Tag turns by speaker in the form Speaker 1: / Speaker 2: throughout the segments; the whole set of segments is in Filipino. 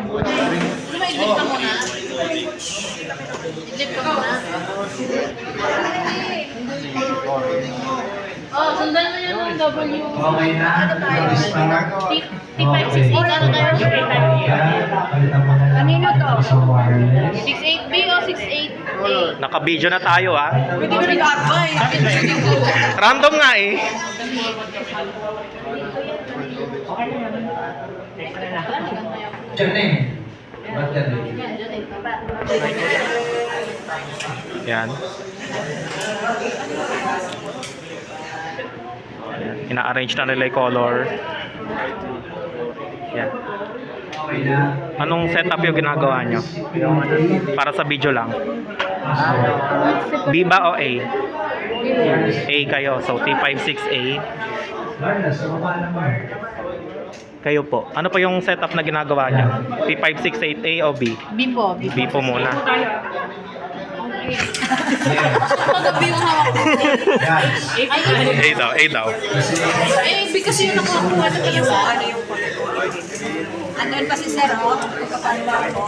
Speaker 1: Idlip ka muna. Idlip ka muna. Oh, sundan mo yung W.
Speaker 2: Okay na.
Speaker 1: T568 ano tayo? Kanino to? 68B o 68A?
Speaker 3: Naka-video na tayo ah.
Speaker 1: Pwede ko nag-advise.
Speaker 3: Random nga eh.
Speaker 2: Diyan na eh. Ba't yan?
Speaker 3: Yan. Ina-arrange na nila yung color. Yan.
Speaker 2: Okay na.
Speaker 3: Anong setup yung ginagawa nyo? Para sa video lang. B ba o A? A kayo. So T56A.
Speaker 2: Darla, sa baba naman.
Speaker 3: Kayo po. Ano pa yung setup na ginagawa nyo? T568A o B?
Speaker 1: B po.
Speaker 3: B po muna.
Speaker 2: Yes.
Speaker 1: Pag-B yung hawak ko.
Speaker 2: Guys.
Speaker 3: A daw, A daw.
Speaker 2: Kasi,
Speaker 1: Eh, B kasi yung nakakuha na kayo sa ano yung
Speaker 4: Andun pa si Sir, oh. Kapalwa ko.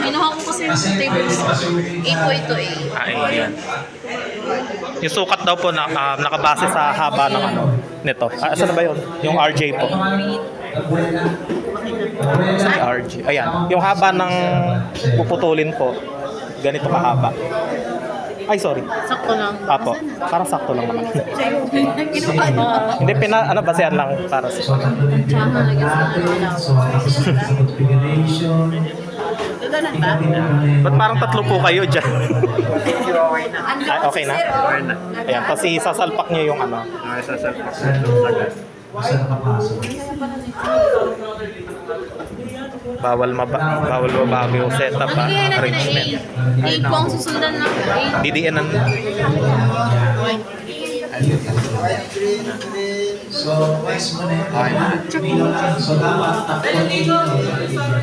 Speaker 1: Kinuha ko kasi yung table 8 po ito A.
Speaker 3: Ah, A yan. Yung sukat daw po na, nakabase sa haba ng ano nito. Ah, saan ba yun? Yung RJ po. Sa RJ. Ayan. Yung haba ng puputulin po. Ganito kahaba. Ay, sorry.
Speaker 1: Sakto lang.
Speaker 3: Apo. Parang sakto lang naman.
Speaker 1: Kinuha niyo.
Speaker 3: Hindi, basehan lang para sa...
Speaker 1: Tsaka lagi sa
Speaker 2: configuration.
Speaker 1: Gaganan ba?
Speaker 3: Ba't parang tatlo po kayo dyan?
Speaker 4: Andun
Speaker 3: Ay,
Speaker 4: pa
Speaker 3: okay
Speaker 4: si
Speaker 3: na?
Speaker 4: Sir, oh.
Speaker 3: Ayan, kasi sasalpak niyo yung ano.
Speaker 2: Basta nakapasok.
Speaker 3: Bawal mabago yung setup,
Speaker 1: Bigyan natin
Speaker 3: arrangement.
Speaker 1: na A. A po ang susundan ng A.
Speaker 3: DDN ang...
Speaker 2: So, guys, muna yun. So, dapat takpan nyo.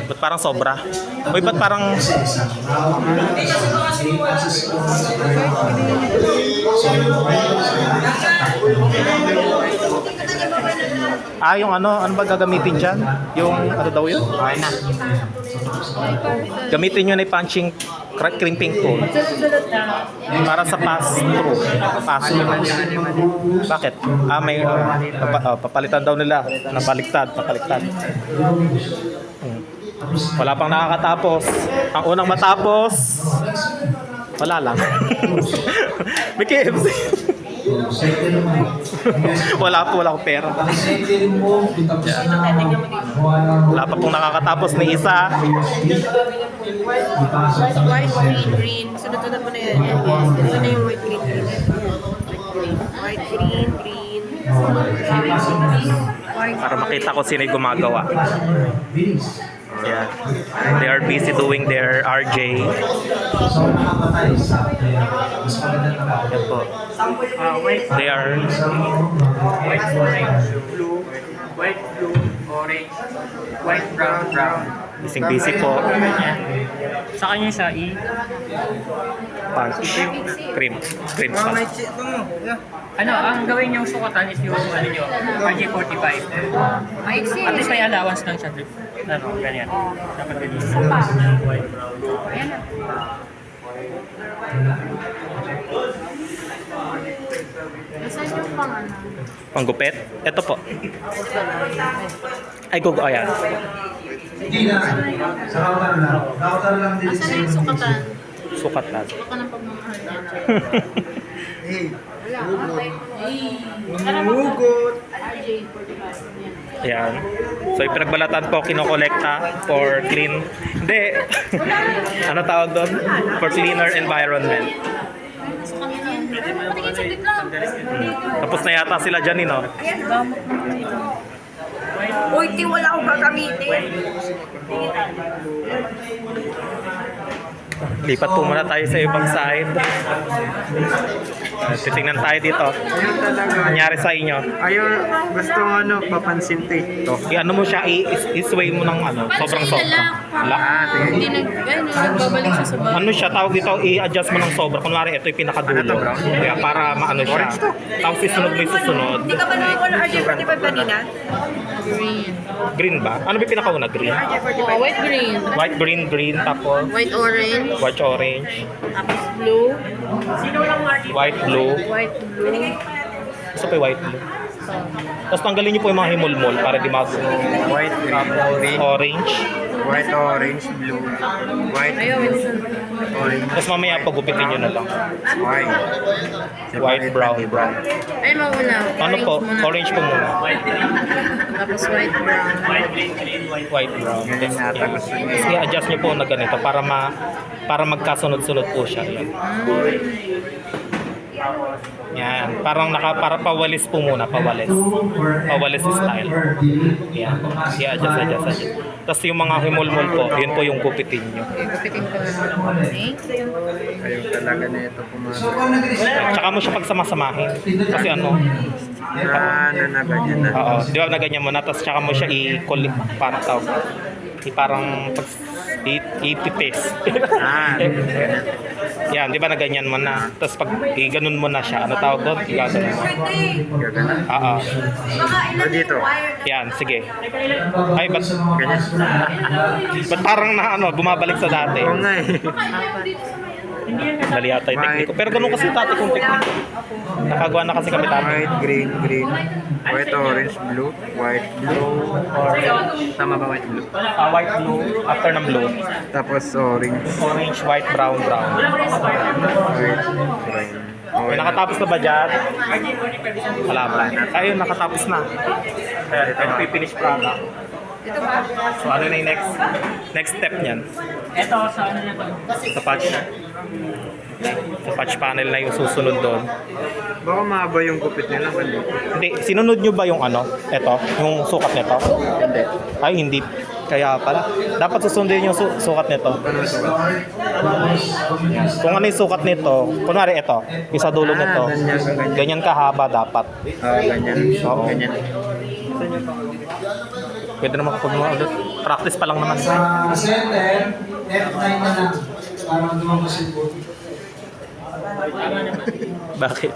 Speaker 3: Ba't parang sobra? Uy, ba't parang...
Speaker 2: Kasi isang round. So, yung
Speaker 3: Ah, yung ano ba gagamitin dyan? Yung ano daw yun? Okay na. Gamitin nyo na yung punching crimping tool. Para sa pass-through. Bakit? Ah, may papalitan daw nila. Papaliktad. Wala pang nakakatapos. Ang unang matapos, wala lang. May KFC. Wala akong pera. Wala pa pong nakakatapos ni isa.
Speaker 4: White, green, green. Sunod-sunod mo na yan. Ito na yung white, green, green. White, green, green. White,
Speaker 3: Para makita ko sino yung gumagawa. Yeah. They are busy doing their RJ. Yan po. They are
Speaker 5: White, blue, orange, white, brown.
Speaker 3: busy po.
Speaker 5: Sa kanya sa E.
Speaker 3: Punch. Cream sauce.
Speaker 5: Ano, ang gawin niyong sukatan is yung ano nyo, RJ45.
Speaker 4: maiksi.
Speaker 5: At least may allowance lang siya. Ano, ganyan. Dapat ganyan. White, brown.
Speaker 4: Ayan na.
Speaker 1: Nasaan yung pang ano?
Speaker 3: Panggupit? Ito po. Ay, gugo. Ayan.
Speaker 2: Hindi na. Sa kautar lang. Kautar lang din
Speaker 1: Nasaan na yung sukatan?
Speaker 3: Sukatan.
Speaker 1: Baka ng pagmamahal niya.
Speaker 2: Hugot.
Speaker 1: RJ45. Yan.
Speaker 3: Ayan. So, ipinagbalatan po, kinokolekta for clean. Hindi. Ano tawag doon? For cleaner environment.
Speaker 1: Sa kanya yan. Patingin saglit lang.
Speaker 3: Tapos na yata sila dyan, no?
Speaker 4: Uy, di wala akong gagamitin.
Speaker 3: Lipat po muna tayo sa ibang side. Titingnan tayo dito. Nangyari sa inyo.
Speaker 6: Ayun, gusto ano, papansin to eh.
Speaker 3: I-ano mo siya, i-sway mo ng ano, sobrang
Speaker 1: Paano
Speaker 3: sobra.
Speaker 1: lang?
Speaker 3: Wala.
Speaker 1: Hindi nag... babalik siya sa bahay.
Speaker 3: Ano siya, tawag dito, i-adjust mo ng sobra. Kunwari, ito yung pinakadulo. Kaya para maano siya. Tapos isunod mo yung susunod.
Speaker 4: Hindi ka ba nakakuha ng RJ45 kanina?
Speaker 1: Green.
Speaker 3: Green ba? Ano ba yung pinakauna? Green?
Speaker 4: RJ45.
Speaker 1: Oh, white, green.
Speaker 3: White, green, green, tapos
Speaker 1: White, orange.
Speaker 3: white, orange,
Speaker 1: Tapos blue.
Speaker 3: white, blue.
Speaker 1: White, blue.
Speaker 3: Gusto pa yung white, blue. Tapos tanggalin niyo po yung mga himulmol para di mag
Speaker 6: White, green,
Speaker 3: orange.
Speaker 6: white, orange, blue, white,
Speaker 1: Ayaw,
Speaker 6: blue,
Speaker 1: minsan.
Speaker 6: orange,
Speaker 3: Tapos mamaya pagupitin niyo na lang.
Speaker 6: white.
Speaker 3: White, brown, brown.
Speaker 1: Ay, mauna.
Speaker 3: Ano po?
Speaker 1: muna.
Speaker 3: Orange po muna.
Speaker 1: Tapos white, brown.
Speaker 3: White, brown.
Speaker 6: Ganyan
Speaker 3: Yes,
Speaker 6: yata
Speaker 3: yan.
Speaker 6: gusto niya.
Speaker 3: Tapos i-adjust niyo po na ganito para magkasunod-sunod po siya. Yan. Yan. Para pawalis po muna. Pawalis. Pawalis style. Yan. I-adjust. Tapos yung mga himulmol po, yun po yung gupitin niyo.
Speaker 1: Okay, gupitin ko na. Thanks.
Speaker 6: Ayaw talaga na ito
Speaker 2: So,
Speaker 6: pumasok.
Speaker 2: kung nag-reserve,
Speaker 3: Tsaka mo siya pagsama-samahin. Kasi ano,
Speaker 6: Na ganyan na.
Speaker 3: oo, di ba na ganyan mo na, tapos tsaka mo siya parang tawag. Parang itipis. Yan, di ba na ganyan mo na. Tapos pag ganun mo na siya, ano tawag doon? Gaganon mo.
Speaker 6: Gagana.
Speaker 3: Oo.
Speaker 6: O dito.
Speaker 3: Yan, sige. Ay, ba't
Speaker 6: Ganyan.
Speaker 3: parang bumabalik sa dati?
Speaker 6: Oo nga eh.
Speaker 3: Mali yata yung tekniko. Pero ganun kasi dati kung tekniko. Nakagawa na kasi kami dati.
Speaker 6: White, green, green, white, orange, blue, white, blue, orange. Tama ba white, blue?
Speaker 3: White, blue, after ng blue.
Speaker 6: Tapos orange,
Speaker 3: Orange, white, brown, brown.
Speaker 6: white, green.
Speaker 3: Okay, nakatapos na ba dyan? Wala pa. Ayun, nakatapos na. Ito finish product.
Speaker 1: Ito ba?
Speaker 3: So ano na yung next step niyan?
Speaker 5: Ito, sa ano na to?
Speaker 3: Sa patch. Sa patch panel na yung susunod doon.
Speaker 6: Baka mahaba yung gupit nila. Bali.
Speaker 3: Hindi, sinunod nyo ba yung Ito? Yung sukat nito?
Speaker 6: Hindi.
Speaker 3: Ay, hindi. Kaya pala. Dapat susundin yung sukat nito.
Speaker 6: Ano sukat?
Speaker 3: Kung ano yung sukat nito, kunwari ito, isa dulo nito.
Speaker 6: ganyan.
Speaker 3: Ganyan kahaba dapat.
Speaker 6: Ganyan.
Speaker 3: Oo.
Speaker 6: Ganyan.
Speaker 3: Pwede naman kapag ulit. Practice pa lang naman.
Speaker 2: sa center, F9 na lang. Para lumabas yung boot.
Speaker 3: Bakit?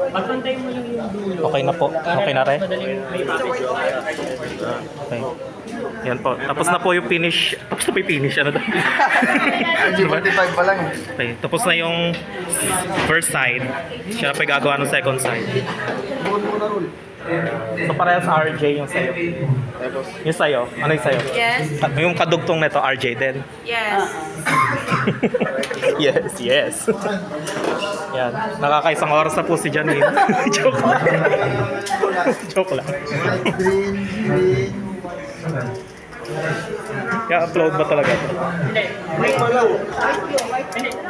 Speaker 5: Pagpantay mo lang yung dulo.
Speaker 3: Okay na po. Okay na rin.
Speaker 5: Madaling may package.
Speaker 3: Okay. Yan po. Tapos na po yung finish. Tapos na po yung finish. Ano daw?
Speaker 6: G45 pa lang eh.
Speaker 3: Okay. Tapos na yung first side. Siya na pa yung gagawa ng second side. So parehas RJ yung sayo. Yung sayo. Ano yung sayo?
Speaker 4: Yes.
Speaker 3: Yung kadugtong nito RJ din.
Speaker 4: Yes.
Speaker 3: Yes. Yan. Nakakaisang oras na po si Janine. Joke lang. Joke lang. Kaya upload ba talaga ito?
Speaker 5: Hindi.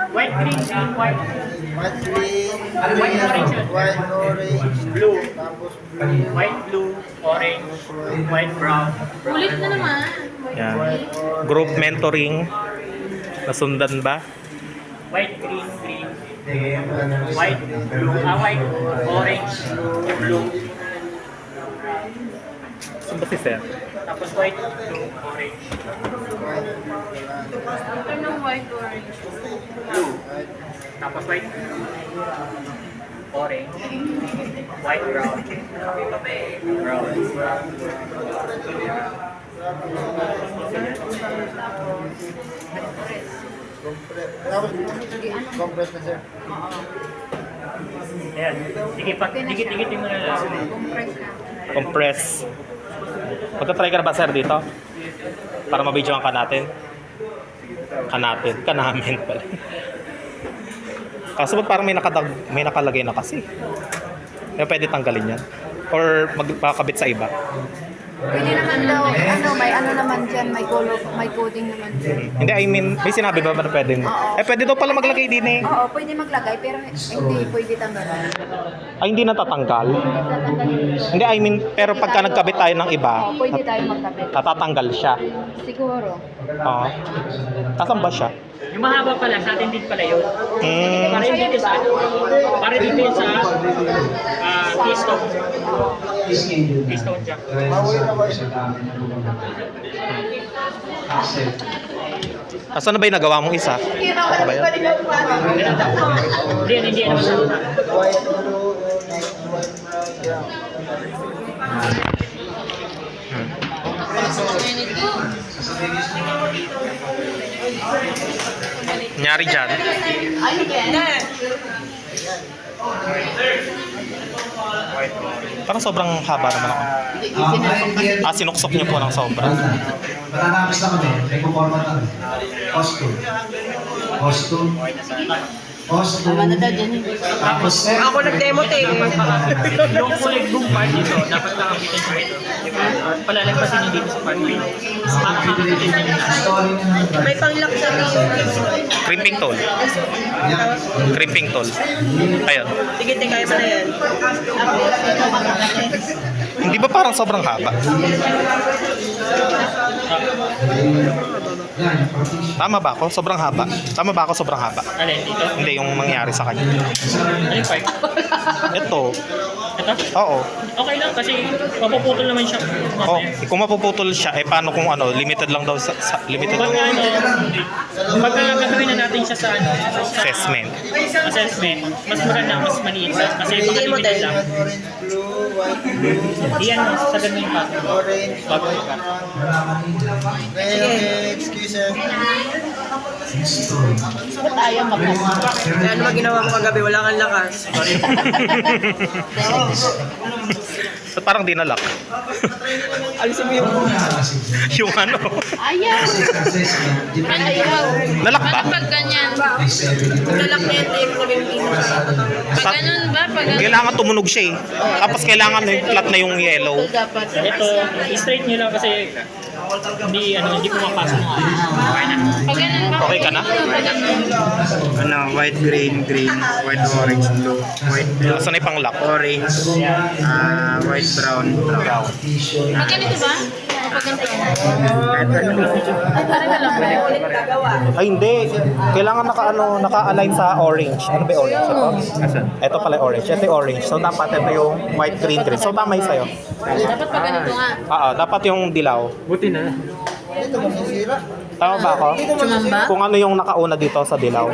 Speaker 5: White, green, green, white. White, orange. Blue. White, blue, orange, white, brown.
Speaker 1: Ulit na naman.
Speaker 3: Yan. Group mentoring. Nasundan ba?
Speaker 5: White, green, green. White, blue, white, orange, blue.
Speaker 3: Saan ba si Sir?
Speaker 5: Tapos white, blue, orange.
Speaker 1: Ito ng white, orange.
Speaker 5: Blue. Tapos white, orange, white, brown. Brown.
Speaker 2: Compress na sir.
Speaker 5: Ayan. Dikit-dikitin mo na lang.
Speaker 3: Compress. Magta-try ka na ba sir dito? Para mabidyoan ka natin? Ka namin pala. Kaso ba't parang may nakalagay na kasi? Kaya pwede tanggalin yan? Or magpakabit sa iba?
Speaker 7: Pwede naman daw, may ano naman dyan, may coding naman dyan.
Speaker 3: Hindi, I mean, may sinabi ba na pwede? Pwede daw pala maglagay din eh.
Speaker 7: Oo, pwede maglagay, pero hindi pwede tanggalan.
Speaker 3: Ay, hindi natatanggal? Hindi, I mean, pero pagka nagkabit tayo ng iba,
Speaker 7: Oo, pwede tayo magkabit.
Speaker 3: natatanggal siya.
Speaker 7: Siguro.
Speaker 3: Oo. Asan ba siya?
Speaker 5: Yung mahaba pala, sa atin din pala yun.
Speaker 3: Hmm.
Speaker 5: Para yung dito sa ano, para dito yun sa Keystone. Keystone Jack.
Speaker 3: Asan na ba yung nagawa mong isa? Ano ba yan?
Speaker 5: Hindi naman.
Speaker 3: Nangyari dyan? Parang sobrang haba naman ako. Sinuksok niyo po ng sobra.
Speaker 2: Matatapos naman eh. May kuporma na. Costume. Tapos set.
Speaker 4: Ako nag-demo tape.
Speaker 5: Yung kulay boom part dito, dapat nakabitin siya ito. Palalagpasin yung dito sa part dito. Nakakabitin niya yung
Speaker 2: Story na naman.
Speaker 4: May pang-lock sa
Speaker 3: Crimping tool. Crimping tool. Ayun.
Speaker 4: Sige, kaya mo na yan.
Speaker 3: Hindi ba parang sobrang haba? Tama ba ako? Sobrang haba. Tama ba ako sobrang haba?
Speaker 5: Alin, dito?
Speaker 3: Hindi, yung mangyari sa kanya.
Speaker 5: Ano yung part?
Speaker 3: Ito.
Speaker 5: Ito?
Speaker 3: Oo.
Speaker 5: Okay lang kasi mapuputol naman siya.
Speaker 3: Oh, kung mapuputol siya, paano kung limited lang daw limited
Speaker 5: Pag
Speaker 3: lang.
Speaker 5: pagka gagawin na natin siya sa
Speaker 3: Assessment.
Speaker 5: assessment, mas maganda, mas maliit siya. Kasi limited lang. Iyan mo, sa ganun yung pattern. Bago yung
Speaker 7: Ba't ayaw magkasama?
Speaker 4: Ano ba ginawa mo kagabi? Wala kang lakas.
Speaker 3: Ba't parang dinalak?
Speaker 4: Alisin mo yung
Speaker 3: Yung ano?
Speaker 7: Ayaw! Ayaw!
Speaker 3: Nalak ba?
Speaker 1: Pag ganyan.
Speaker 4: lalak niya yung tape na
Speaker 1: Pag ganun ba? Pag ganun.
Speaker 3: Kailangan tumunog siya eh. Tapos kailangan flat na yung yellow.
Speaker 7: Ito dapat.
Speaker 5: Ito, straight nyo lang kasi hindi pumapasok. Okay na.
Speaker 1: Pag ganun ba?
Speaker 3: Okay ka na?
Speaker 1: Pag ganun.
Speaker 6: White, green, white, orange, blue, white, blue,
Speaker 3: Saan na yung pang-lock?
Speaker 6: orange, white, brown.
Speaker 1: Pag ganito ba? Pag ganito.
Speaker 6: Kahit ano.
Speaker 7: Ay, parang alam mo.
Speaker 3: Ay hindi. Kailangan naka-align sa orange. Ano ba yung orange? Ito? Ito pala yung orange. Ito yung orange. So dapat ito yung white, green, green. So tama yung sa'yo.
Speaker 7: Dapat pag ganito nga.
Speaker 3: Dapat yung dilaw.
Speaker 5: Buti na.
Speaker 3: Tama ba ako?
Speaker 7: Chumamba?
Speaker 3: Kung ano yung nakauna dito sa dilaw.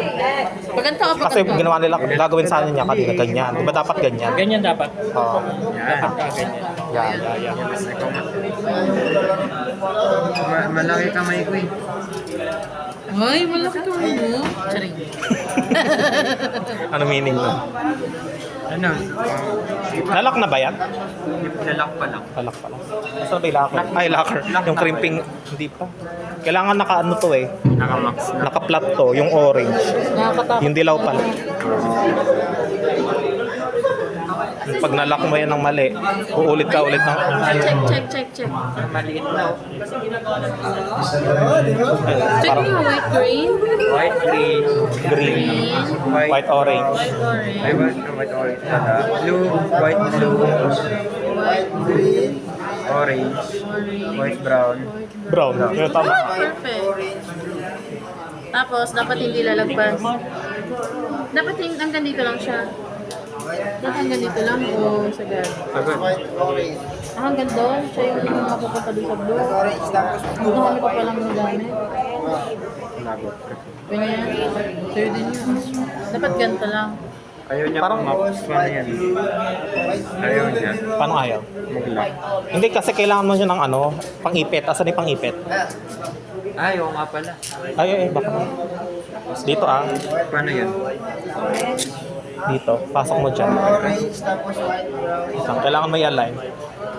Speaker 7: Pag ganito ka, pag
Speaker 3: Kasi ginawa nila, gagawin sana niya kanina ganyan. Di ba dapat ganyan?
Speaker 5: Ganyan dapat.
Speaker 3: Oo.
Speaker 5: Dapat ka ganyan.
Speaker 3: Yan.
Speaker 6: Malaki kamay ko eh.
Speaker 7: Ay, malaki ka mo. Charing.
Speaker 3: Ano meaning nun?
Speaker 6: Ano?
Speaker 3: Nalak na ba yan?
Speaker 6: Nalak pa lang.
Speaker 3: Nalak pa lang. Saan ba yung locker? Ay, locker. Yung crimping, hindi pa. Kailangan naka-ano to eh.
Speaker 6: Nakamax na.
Speaker 3: Naka-flat to, yung orange.
Speaker 7: Nakakatakot.
Speaker 3: Yung dilaw pala. Pag nalak mo yan ng mali, uulit ka ulit ng...
Speaker 7: Check.
Speaker 6: Maliit na.
Speaker 7: Check mo yung white, green.
Speaker 6: White, green,
Speaker 3: Green. White, orange.
Speaker 6: ay white, orange pala. Blue, white, blue,
Speaker 7: White, green.
Speaker 6: orange, white, brown.
Speaker 3: Brown. Yung tama.
Speaker 7: Perfect. Tapos, dapat hindi lalagpas. Dapat yung hanggang dito lang siya. Dapat hanggang dito lang o sagad.
Speaker 6: Agad.
Speaker 7: Hanggang doon, siya yung mapupunta doon sa blue. Ang dami pa palang nagamit.
Speaker 6: Lagot.
Speaker 7: Ganyan. Sa'yo din yun. Dapat ganito lang.
Speaker 6: Ayaw niya
Speaker 3: Parang-
Speaker 6: max pa yan. Ayaw niya.
Speaker 3: Paano ayaw?
Speaker 6: Mag-lock.
Speaker 3: Hindi kasi kailangan mo siya ng pang-ipit. Asan yung pang-ipit?
Speaker 6: Ayaw nga pala.
Speaker 3: Ay, baka. Dito
Speaker 6: Paano yan?
Speaker 3: Dito. Pasok mo dyan. Kailangan mo i-align.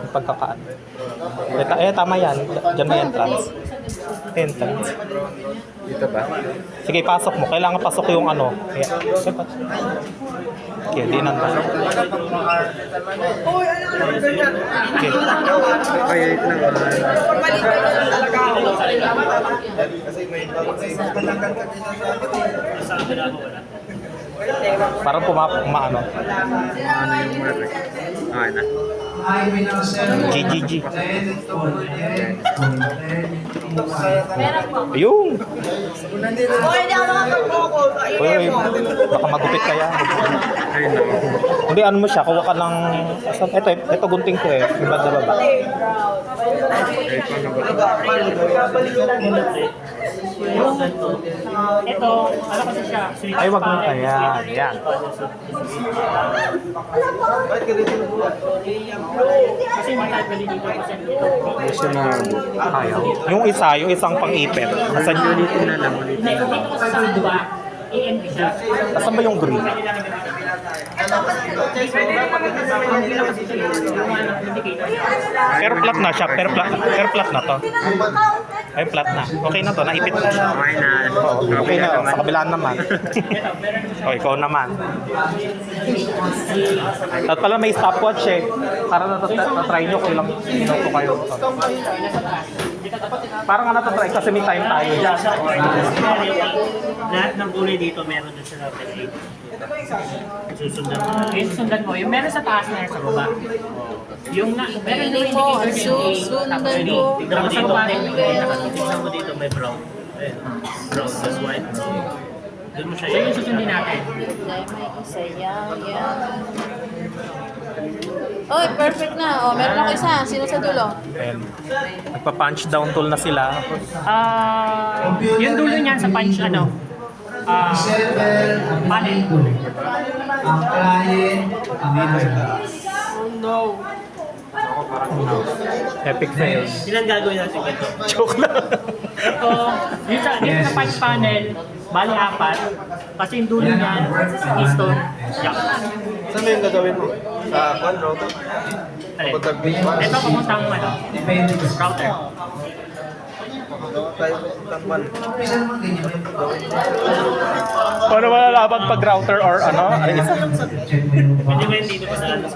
Speaker 3: Yung pagkakaan. Tama yan. Dyan may entrance. Entrance.
Speaker 6: Dito ba?
Speaker 3: Sige, pasok mo. Kailangan pasok yung Okay, di nanda. Okay.
Speaker 6: Ay, wait lang.
Speaker 3: Parang pumaano.
Speaker 6: Ano yung mark? Okay na.
Speaker 3: GGG. Ayun! Uy, baka magupit kaya. Hindi, ano mo siya, kuha ka ng... Ito gunting ko eh, yung banda baba.
Speaker 5: Ito, ano kasi siya? Sweet
Speaker 3: Ay, wag mo
Speaker 5: pa.
Speaker 3: kaya. Yan.
Speaker 5: Kasi hindi tayo pwede dito kasi dito.
Speaker 3: Ayaw. Yung isang pang-ipit. Asan yun?
Speaker 5: Hindi, kung dito kasi sa dua, EMP siya.
Speaker 3: Asan ba yung green? Pero flat na siya. Pero flat na to. Ay, flat na. Okay na to. Naipit na siya.
Speaker 6: Okay na.
Speaker 3: Oo, okay na. Sa kabilaan naman. O, ikaw naman. At pala may stopwatch eh. Para na-try nyo kung ilang minuto kayo. Parang na-try kasi may time tayo dyan.
Speaker 5: Lahat ng kulay dito meron na sila plate. Susundan mo. Yung susundan mo. Yung meron sa taas na sa baba. Yung na, meron yung indicator din.
Speaker 7: Susundan
Speaker 5: Top 30.
Speaker 7: ko.
Speaker 5: Tignan mo dito. Tignan mo dito may brown. Ayan. Brown plus white. Doon mo siya. Yun yung susundin natin.
Speaker 7: Dahil may isa. Yan. Oy, perfect na. Oh, meron ako isa. Sino sa dulo?
Speaker 3: And nagpa-punch down tool na sila.
Speaker 5: Yung dulo niyan sa punch ano? Panel.
Speaker 2: Ang client, ang
Speaker 3: Epic fail.
Speaker 5: Ilan gagawin natin ito?
Speaker 3: Joke lang.
Speaker 5: Ito, dito sa punch panel, bali 4. Kasi yung dulo niyan, piston, jack.
Speaker 8: Saan mo yung gagawin mo? Sa one router?
Speaker 5: Alin? Ito pamuntang ano, router.
Speaker 8: Tayo tampan.
Speaker 3: Paano malalaman pag router or ano? Ano isa?
Speaker 5: Pwede mo yun dito pa sa likod.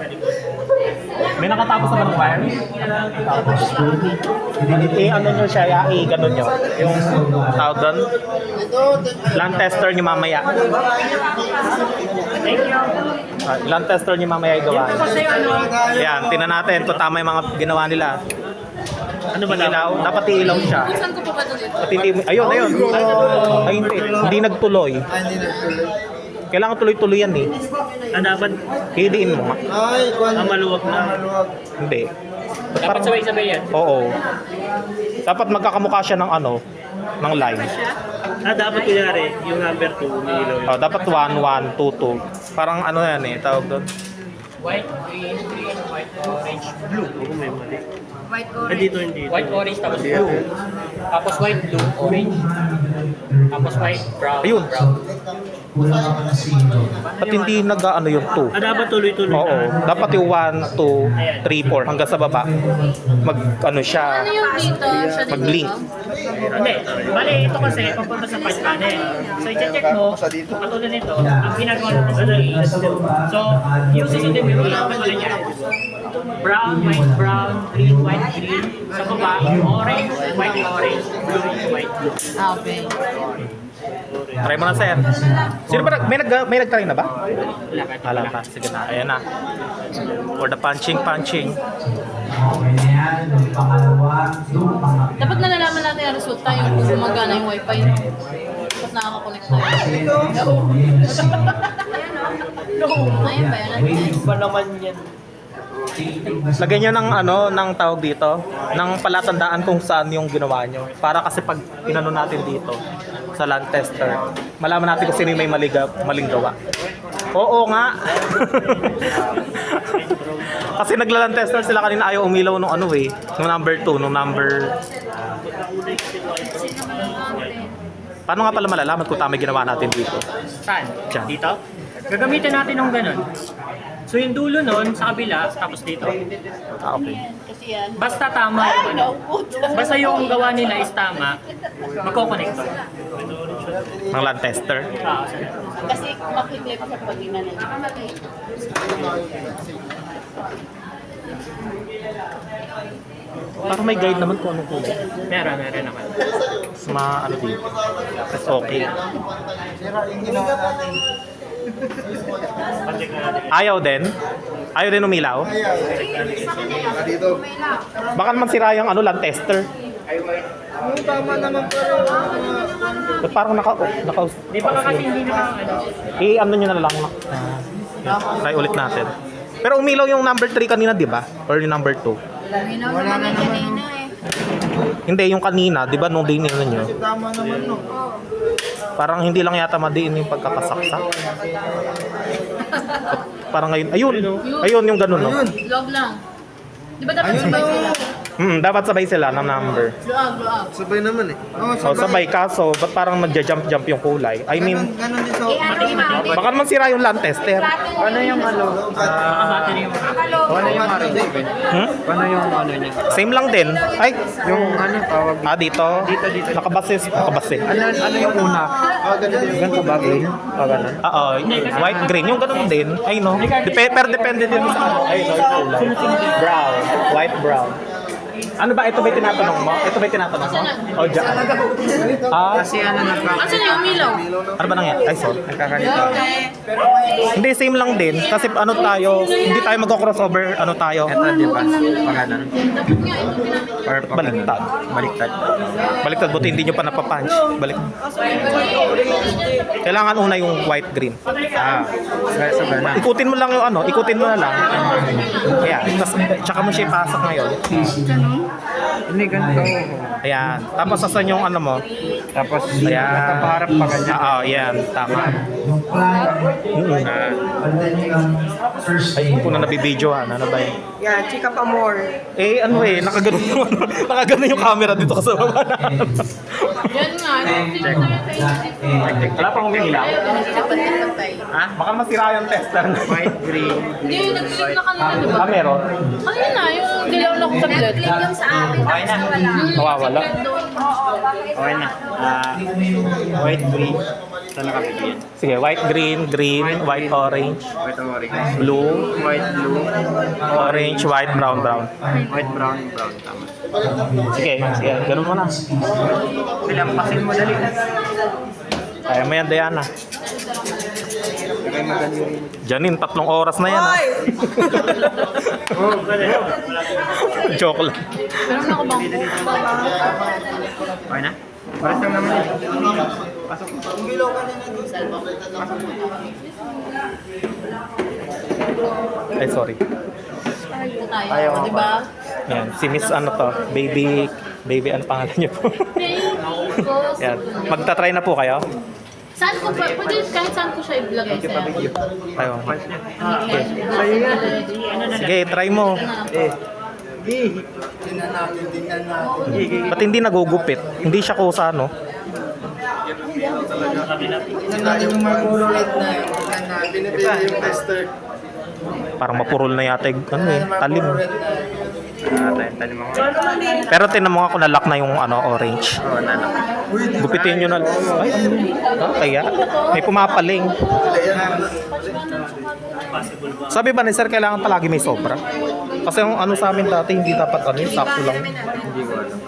Speaker 3: May nakatapos naman ng wire? Tapos, ano nyo siya, ganun nyo. Yung tawag doon, land tester nyo mamaya.
Speaker 5: Thank you.
Speaker 3: Land tester nyo mamaya igawa.
Speaker 5: Ito kasi ano,
Speaker 3: Yan, tinan natin kung tama yung mga ginawa nila. Ano ba ilaw? Dapat iilaw siya.
Speaker 7: Saan ko pa ba ito dito?
Speaker 3: At hindi, ayun. Ay, hindi nagtuloy. Kailangan tuloy-tuloy yan eh.
Speaker 5: dapat
Speaker 3: Hidiin mo nga.
Speaker 8: Ay, kwan.
Speaker 5: maluwag na.
Speaker 3: Hindi.
Speaker 5: Dapat sabay-sabay yan.
Speaker 3: Oo. Dapat magkakamukha siya ng ano, ng line.
Speaker 5: Dapat kunyari, yung number 2, umiilaw yun.
Speaker 3: Dapat 1, 1, 2, 2. Parang ano yan eh, tawag doon.
Speaker 5: White, green, white, orange, blue. Oo, may mali.
Speaker 7: White
Speaker 5: Dito, hindi. White, orange, tapos blue. Tapos white, blue, orange. Tapos white, brown,
Speaker 3: Ayun.
Speaker 5: brown.
Speaker 3: Ba't hindi nag-ano yung 2?
Speaker 5: Dapat tuloy-tuloy
Speaker 3: Oo. Dapat yung 1, 2, 3, 4 hanggang sa baba. Ano siya,
Speaker 7: Ano yung dito? Siya dito?
Speaker 3: mag-link.
Speaker 5: Hindi. Bale, ito kasi papunta sa punch panel. So, i-check mo, katulad nito, ang ginagawa natin sa lines. So, yung susundin mo, yung mga niya. Brown, white, brown, green, white, green. Sa baba, orange, white, orange, blue, white, blue.
Speaker 7: Okay.
Speaker 3: Try mo na, sir. Sino ba? May nag-try na ba? Wala pa. Sige na. Ayan na. For the punching.
Speaker 2: Okay na yan. Yung pangalawa, yung pangatlo.
Speaker 7: Dapat nalalaman natin ang resulta yung kung gumagana yung wifi. Dapat nakakakonect tayo. Ayun ba yan?
Speaker 5: Iba naman yan.
Speaker 3: Lagyan nyo ng ano, ng tawag dito, ng palatandaan kung saan yung ginawa nyo. Para kasi pag inano natin dito sa land tester, malaman natin kung sino yung may maling gawa. Oo nga. Kasi nagla-land tester sila kanina, ayaw umilaw nung ano eh, nung number 2, nung number... Paano nga pala malalaman kung tama yung ginawa natin dito?
Speaker 5: Saan?
Speaker 3: Diyan.
Speaker 5: Dito? Gagamitin natin ng ganun. So yung dulo nun, sa kabila, tapos dito.
Speaker 3: Okay.
Speaker 7: Kasi yan.
Speaker 5: Basta tama yung ano. Basta yung gawa nila is tama, magkoconnect to.
Speaker 3: Ng land tester.
Speaker 7: Kasi makiklip sa pag ginana.
Speaker 3: Parang may guide naman kung anong kulay.
Speaker 5: Meron naman.
Speaker 3: Mas ano dito. Mas okay. Ayaw din? Ayaw din umilaw?
Speaker 8: Dito.
Speaker 3: Baka naman sira yung ano, land tester.
Speaker 8: Yung tama naman pero
Speaker 3: Ba't parang naka
Speaker 5: Di ba kasi hindi na ano?
Speaker 3: ano nyo na lang. Try ulit natin. Pero umilaw yung number 3 kanina, di ba? Or yung number 2?
Speaker 4: Minaw naman yung kanina eh.
Speaker 3: Hindi, yung kanina, di ba nung dinin nyo?
Speaker 8: tama naman no.
Speaker 3: Parang hindi lang yata madiin yung pagkakasaksak. Parang ngayon, ayun yung ganun, no?
Speaker 7: Log lang. Di ba dapat sabay sila?
Speaker 3: Dapat sabay sila ng number.
Speaker 7: Luag.
Speaker 8: Sabay naman eh.
Speaker 3: O, sabay kaso, ba't parang nagja-jump yung kulay? I mean,
Speaker 8: Ganon din sa
Speaker 3: baka naman sira yung land tester.
Speaker 6: Paano yung ano?
Speaker 5: Battery yung
Speaker 6: Paano yung arrangement? Paano yung ano niya?
Speaker 3: Same lang din. Ay,
Speaker 6: Yung ano tawag
Speaker 3: dito.
Speaker 6: Dito.
Speaker 3: Nakabase.
Speaker 6: Ano yung una? Ganito ba? Green? Ganun.
Speaker 3: Oo, white, green. Yung ganun din. Ay, no. Pero depende din sa ano. Ay, no, yung kulay. Brown. White, brown. Ano ba? Ito ba yung tinatanong mo? Ito ba yung tinatanong mo? O, dyan.
Speaker 6: Kasi ano
Speaker 7: Asan yung umilaw?
Speaker 3: Ano ba nangyari? Ay, sorry.
Speaker 6: nagkakalito.
Speaker 3: Hindi, same lang din. Kasi ano tayo, hindi tayo mag-crossover, ano tayo.
Speaker 6: Ito, di ba? Paganan. Or
Speaker 3: Baliktad.
Speaker 6: Baliktad.
Speaker 3: Baliktad, buti hindi nyo pa napapunch. Kailangan una yung white, green.
Speaker 6: So ganun.
Speaker 3: Ikutin mo lang yung ano, ikutin mo na lang. Kaya, tsaka mo siya ipasok ngayon.
Speaker 6: Hindi, ganito.
Speaker 3: Ayan. Tapos asan yung ano mo?
Speaker 6: Tapos,
Speaker 3: Ayan.
Speaker 6: nakapaharap pa ganyan.
Speaker 3: Oo, yan. Tama. Ay, hindi ko na nabibidyohan. Ano ba yun?
Speaker 4: Yeah, chika pa more.
Speaker 3: Eh, ano eh, nakaganon yung, nakaganon yung camera dito sa baba na.
Speaker 7: Yan nga.
Speaker 3: Wala pang umiilaw.
Speaker 7: Patay.
Speaker 3: Ha? Baka masira yung tester.
Speaker 6: White, green.
Speaker 7: Hindi, nag-click na kanina, di ba?
Speaker 3: Meron?
Speaker 7: Ayun na, yung dilaw lang sa blood.
Speaker 4: Yung sa amin,
Speaker 6: Okay na.
Speaker 3: Mawawala.
Speaker 6: Okay na. White, green. Saan nakabigyan?
Speaker 3: Sige, white, green, green, white, orange,
Speaker 6: White, orange.
Speaker 3: blue,
Speaker 6: White, blue.
Speaker 3: orange, white, brown, brown.
Speaker 6: White, brown, brown. Tama.
Speaker 3: Sige, sige, ganun mo na.
Speaker 6: Nilampasin mo dali.
Speaker 3: Kaya mo yan, Diana.
Speaker 6: Lagay mo dali rin.
Speaker 3: Janine, 3 oras na yan. Joke lang.
Speaker 7: Pero nakabangko.
Speaker 6: Okay na? Pares lang naman yun. Pasok.
Speaker 3: Ay, sorry.
Speaker 7: Tayo, di ba?
Speaker 3: Yan, si Miss ano to, baby, ano pangalan niyo po? Yan, magta-try na po kayo.
Speaker 7: Saan ko pa? Pwede kahit saan ko siya ilagay sa'yo.
Speaker 3: Tayo.
Speaker 5: ano
Speaker 3: Sige, try mo. Ba't hindi nagugupit? Hindi siya kusa, no?
Speaker 8: yung mag-ulit na pinipili yung tester.
Speaker 3: Parang mapurol na yata yung ano eh, talim.
Speaker 6: Tali mo.
Speaker 3: Pero tinan mo nga kung nalock na yung ano, orange.
Speaker 6: Oo, nanak.
Speaker 3: Gupitin nyo na. Ay, kaya? May pumapaling. Sabi ba ni sir, kailangan palagi may sobra? Kasi yung ano sa amin dati, hindi dapat ano, yung sakto lang.
Speaker 6: Hindi ko alam.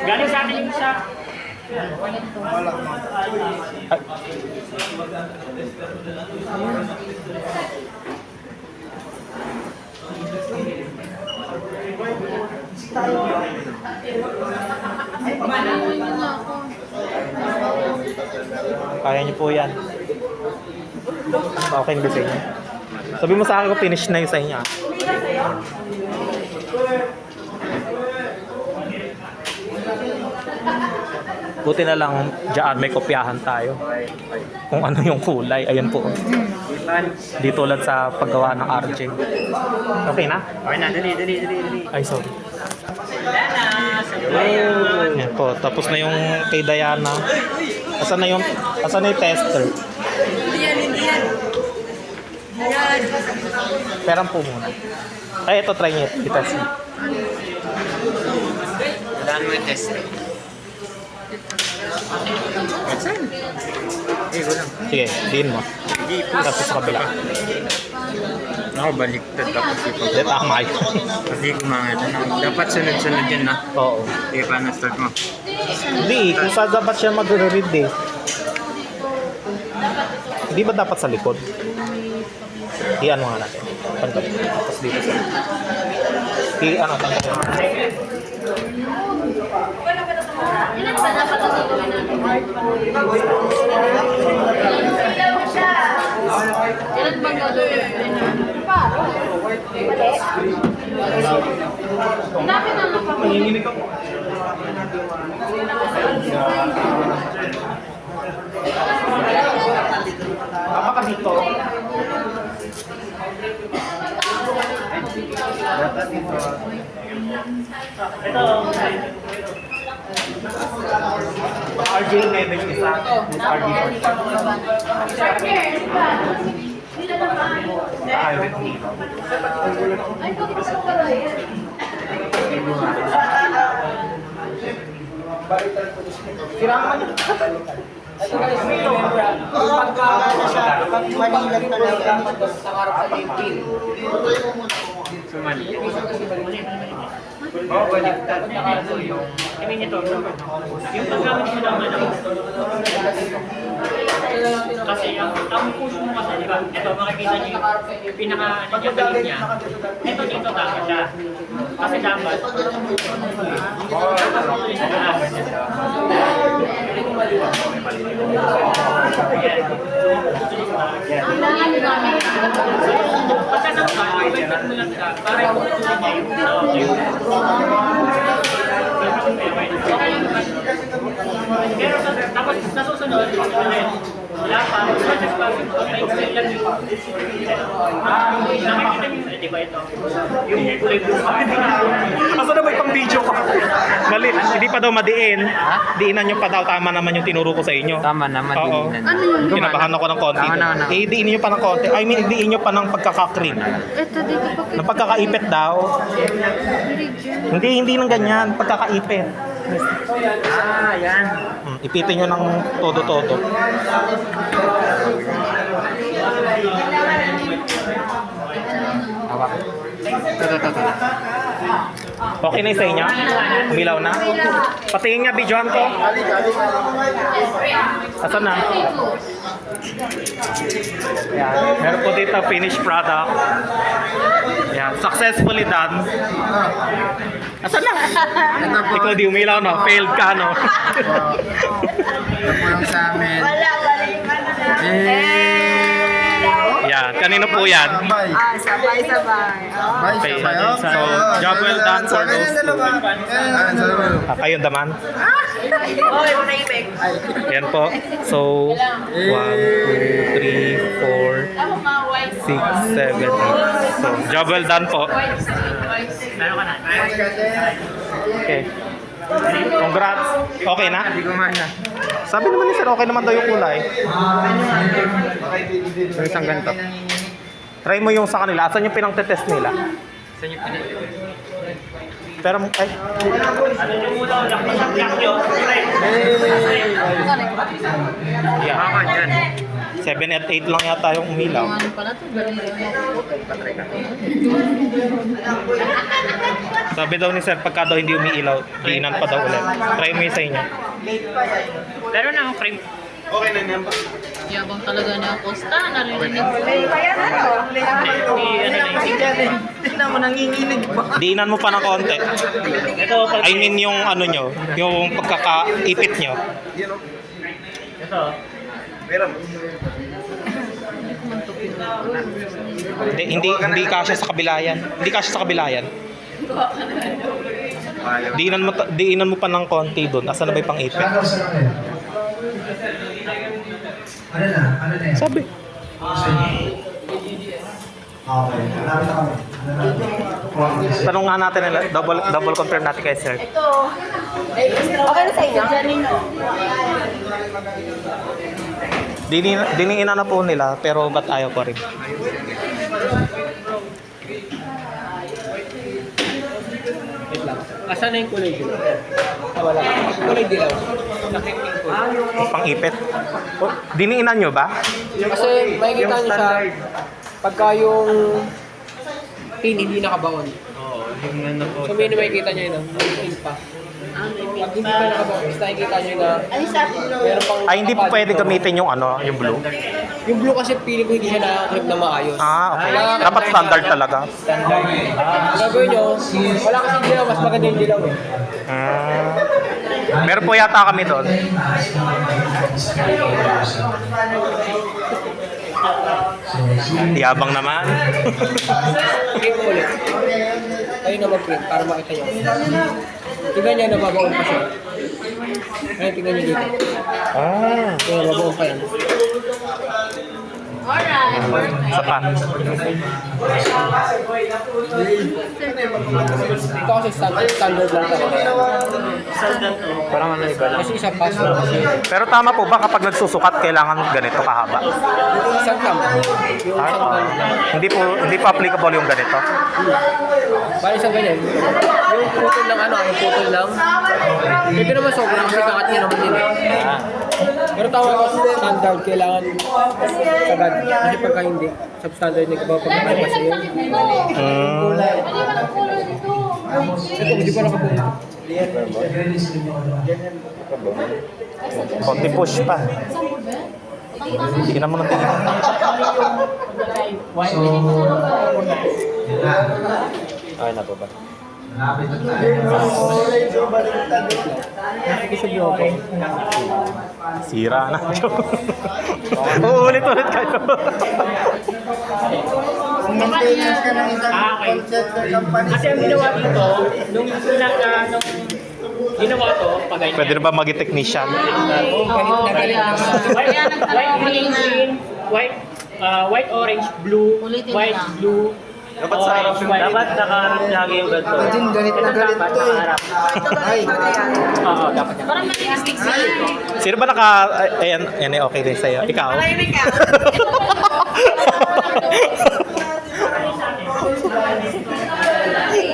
Speaker 5: Galing sa akin yung isa.
Speaker 3: Ay. Kaya niyo po yan. Okay hindi sa inyo. Sabi mo sa akin ko finish na yung sa inyo. Buti na lang dyan may kopyahan tayo. Kung ano yung kulay. Ayan po. Di tulad sa paggawa ng RJ. Okay na?
Speaker 6: Okay na, dali.
Speaker 3: Ay, sorry. Ayan po. Tapos na yung kay Diana. Asan na yung tester? Perang po muna. Ay, ito try niyo. I-test niyo.
Speaker 6: Wala mo yung test. Walang.
Speaker 3: Sige, diin mo. Tapos sa kabila.
Speaker 6: Ako, baliktad. Tapos ito.
Speaker 3: Let akmay.
Speaker 6: Kasi kumangit. Dapat sunod-sunod yun na.
Speaker 3: Oo.
Speaker 6: Sige, paano start mo?
Speaker 3: Hindi, kung saan dapat siya mag-read eh. Hindi ba dapat sa likod? I-ano nga natin. Tanggal. Tapos dito sa... I-ano, tanggal.
Speaker 7: Ilan ba dapat ang gagawin natin? Ilan bang gagawin natin? Ang dami na napapagod.
Speaker 3: Apa dito? RJ Medic isa. RJ.
Speaker 8: Pag malilag talaga, sa harap sa pin.
Speaker 5: Oo, baliktad. I mean, ito, yung paggamit mo naman kasi ang push mo kasi, di ba? Ito, makikita niyo yung pinaka, ano niya, galing niya. Ito dito dapat siya. Kasi dapat, tuloy sa taas. Pagkasama, i-wait mo lang siya para yung tuloy niya yung pero tapos nasusunod, wala pa, just possible, explain lang yung nakikita niyo, di ba ito? Yung kulay blue.
Speaker 3: Asa na ba yung pang-video ko? Mali, hindi pa daw madiin. Diinan nyo pa daw, tama naman yung tinuro ko sa inyo.
Speaker 6: Tama naman.
Speaker 3: Oo.
Speaker 7: Ano yun?
Speaker 3: Kinabahan ako ng konti.
Speaker 6: Tama na.
Speaker 3: Diin nyo pa ng konti. I mean, diin nyo pa ng pagkakakrim.
Speaker 7: Ito dito pa
Speaker 3: Ng pagkakaipit daw. Hindi nang ganyan. Pagkakaipit.
Speaker 6: Ah, yan.
Speaker 3: Ipitin nyo ng todo-todo.
Speaker 6: Hawak. Ito.
Speaker 3: Okay na yung sa inyo? Umilaw na? Patingin nga, videohan ko. Asan na? Yan. Meron po dito finished product. Yan. Successfully done. Asan na? Ikaw di umilaw, no? Failed ka, no?
Speaker 8: Ito po yung sa amin.
Speaker 3: Yan. Kanino po yan?
Speaker 4: Sabay-sabay.
Speaker 3: Okay. So, job well done for those two. Kayo naman?
Speaker 4: Oh, yung naibig.
Speaker 3: Yan po. So, 1, 2, 3, 4, 6, 7, 8. So, job well done po.
Speaker 5: Meron ka na.
Speaker 3: Okay. Congrats. Okay na?
Speaker 6: Hindi ko mana.
Speaker 3: Sabi naman ni sir, okay naman daw yung kulay.
Speaker 6: Yung isang ganito.
Speaker 3: Try mo yung sa kanila. Asan yung pinang-test nila?
Speaker 6: Saan yung pinag?
Speaker 3: Pero, ay,
Speaker 5: Ano yung muna ulang masakyak nyo?
Speaker 3: yeah.
Speaker 6: Baka dyan.
Speaker 3: 7 at 8 lang yata yung umilaw.
Speaker 7: ano pala ito?
Speaker 3: Sabi daw ni sir, pagka daw hindi umiilaw, diinan pa daw ulit. Try mo yung sa inyo.
Speaker 5: Meron na akong cream.
Speaker 7: Yabang talaga niya ako. Costa, narinig ko.
Speaker 4: Tignan mo, nanginginig ba?
Speaker 3: Diinan mo pa ng konti.
Speaker 5: Ito, pag...
Speaker 3: I mean yung ano nyo, yung pagkakaipit nyo.
Speaker 5: Ito.
Speaker 3: Hindi kasya sa kabila yan. Hindi kasya sa kabila yan. Diinan mo pa ng konti doon. Asa na ba yung pang-ipit?
Speaker 2: Ano na? Ano na yan?
Speaker 3: Sabi.
Speaker 2: Okay. Malapit na kami.
Speaker 3: Tanong nga natin nila, double confirm natin kay sir.
Speaker 4: Okay na sa inyo?
Speaker 3: Diniinan na po nila, pero ba't ayaw ko rin?
Speaker 8: Asan na yung kulay dilaw? Wala. Kulay dilaw.
Speaker 3: Pang-ipit. Diniinan nyo ba?
Speaker 8: Kasi makikita niyo sa pagka yung pin hindi nakabaon.
Speaker 6: Oo, yung ano po.
Speaker 8: So may makikita niyo yun, yung pin pa. Pag hindi pa nakabaon, basta nakikita niyo na meron pang
Speaker 3: Ay, hindi po pwede gamitin yung ano, yung blue.
Speaker 8: Yung blue kasi feeling ko hindi siya nakakrip na maayos.
Speaker 3: Ah, okay. Dapat standard talaga.
Speaker 8: Standard. Gagawin nyo, wala kasi dilaw, mas maganda yung dilaw eh.
Speaker 3: Ah. Meron po yata kami doon. Yabang naman.
Speaker 8: Print mo ulit. Kayo na mag-print para makita nyo. Tingnan nyo na babaon pa siya. Ayun, tingnan nyo dito. Kaya babaon pa yan.
Speaker 3: Isa pa.
Speaker 8: Ito kasi standard lang talaga.
Speaker 6: Parang ano iba lang.
Speaker 8: Kasi isang password kasi.
Speaker 3: Pero tama po ba kapag nagsusukat kailangan ganito kahaba?
Speaker 8: Isang cam. Yung isang cam.
Speaker 3: Hindi po applicable yung ganito.
Speaker 8: Bali isang ganyan. Yung putol lang ano, yung putol lang. Ito naman sobrang kasi kakat niya naman din. Pero tawag ko standard, kailangan sagad. Kasi pagka hindi, substandard na iba pag kasi yun. Ito, hindi pa nakapunta.
Speaker 3: Konti push pa. Tingnan mo ng tingnan.
Speaker 6: Ay, na po ba?
Speaker 3: Sira na. Uulit-ulit kayo.
Speaker 5: Okay. Kasi ang ginawa dito, nung ginawa to, pag
Speaker 3: Pwede na ba maging technician?
Speaker 5: white, orange, blue,
Speaker 7: Ulitin
Speaker 5: white,
Speaker 7: lang.
Speaker 5: blue,
Speaker 6: Dapat sa harap, dapat nakaharap lagi yung ganito.
Speaker 8: Galit na galit to eh. Ay,
Speaker 5: Oo, dapat.
Speaker 7: Parang nag-stick sila.
Speaker 3: Sino ba naka... Ayan, okay din sa'yo. Ikaw?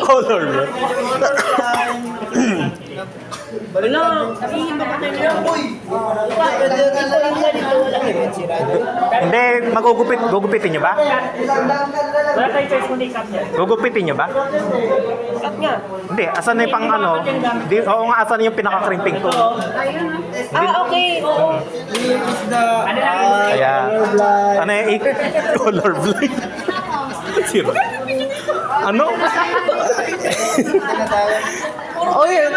Speaker 3: Color mo.
Speaker 5: Wala, nakihimba ka tayo.
Speaker 3: Hindi, gugupitin nyo ba?
Speaker 5: Wala tayong choice kundi cut niya.
Speaker 3: Gugupitin nyo ba?
Speaker 5: Cut nga.
Speaker 3: Hindi, asan na yung pang ano? Oo nga, asan yung pinaka-crimping to?
Speaker 5: Okay. Oo. Ano lang?
Speaker 3: Kaya, ano yung color blind? Zero. Ano? Oh, yeah.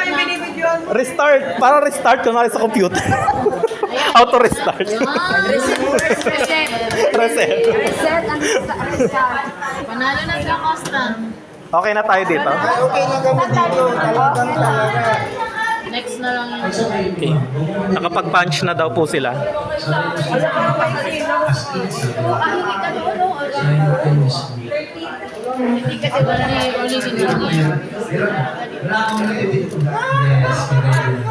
Speaker 3: Restart. Para restart ka nga sa computer. Auto restart.
Speaker 7: Reset.
Speaker 3: Reset.
Speaker 7: Reset and restart. Panalo na sa Costa.
Speaker 3: Okay na tayo dito.
Speaker 8: okay na kami dito. Talagang talaga.
Speaker 7: Next na lang yun.
Speaker 3: Okay. Nakapag-punch na daw po sila.
Speaker 7: Hindi kasi wala na yung ulitin lang yan.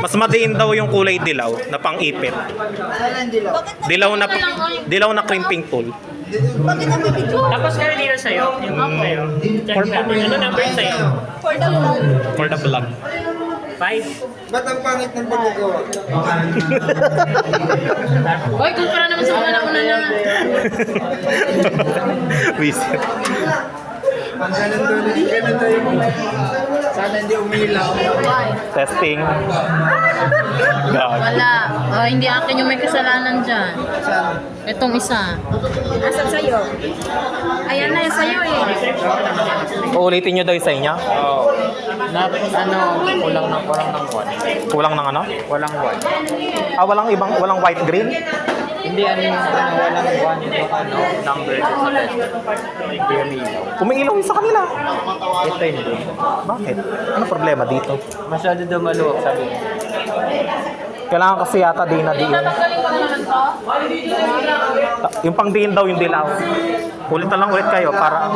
Speaker 3: Mas madiin daw yung kulay dilaw na pang-ipit. Dilaw na crimping tool.
Speaker 5: Tapos kaya dito sa'yo, yung sa'yo. Check natin. Ano number sa'yo?
Speaker 3: For the vlog.
Speaker 5: 5.
Speaker 8: Ba't ang pangit ng pagkagawa?
Speaker 7: Hoy, kumpara naman sa mga nauna na.
Speaker 3: Visit.
Speaker 8: Ang ganun daw yung sana hindi umilaw.
Speaker 3: Testing. God.
Speaker 7: Wala. Oh, hindi akin yung may kasalanan dyan. Itong isa.
Speaker 4: Asan sa'yo? Ayan na yung sa'yo eh.
Speaker 3: Uulitin nyo daw yung sa inyo?
Speaker 6: Kulang ng
Speaker 3: Kulang ng ano?
Speaker 6: walang one.
Speaker 3: Walang white green?
Speaker 6: Hindi walang one yung number sa hindi umilaw.
Speaker 3: Umiilaw yung sa kanila.
Speaker 6: Ito hindi.
Speaker 3: Bakit? Ano problema dito?
Speaker 6: Masyado daw maluwag sabi niya.
Speaker 3: Kailangan kasi yata din na diin. Yung pang diin daw yung dilaw. Ulit na lang ulit kayo para...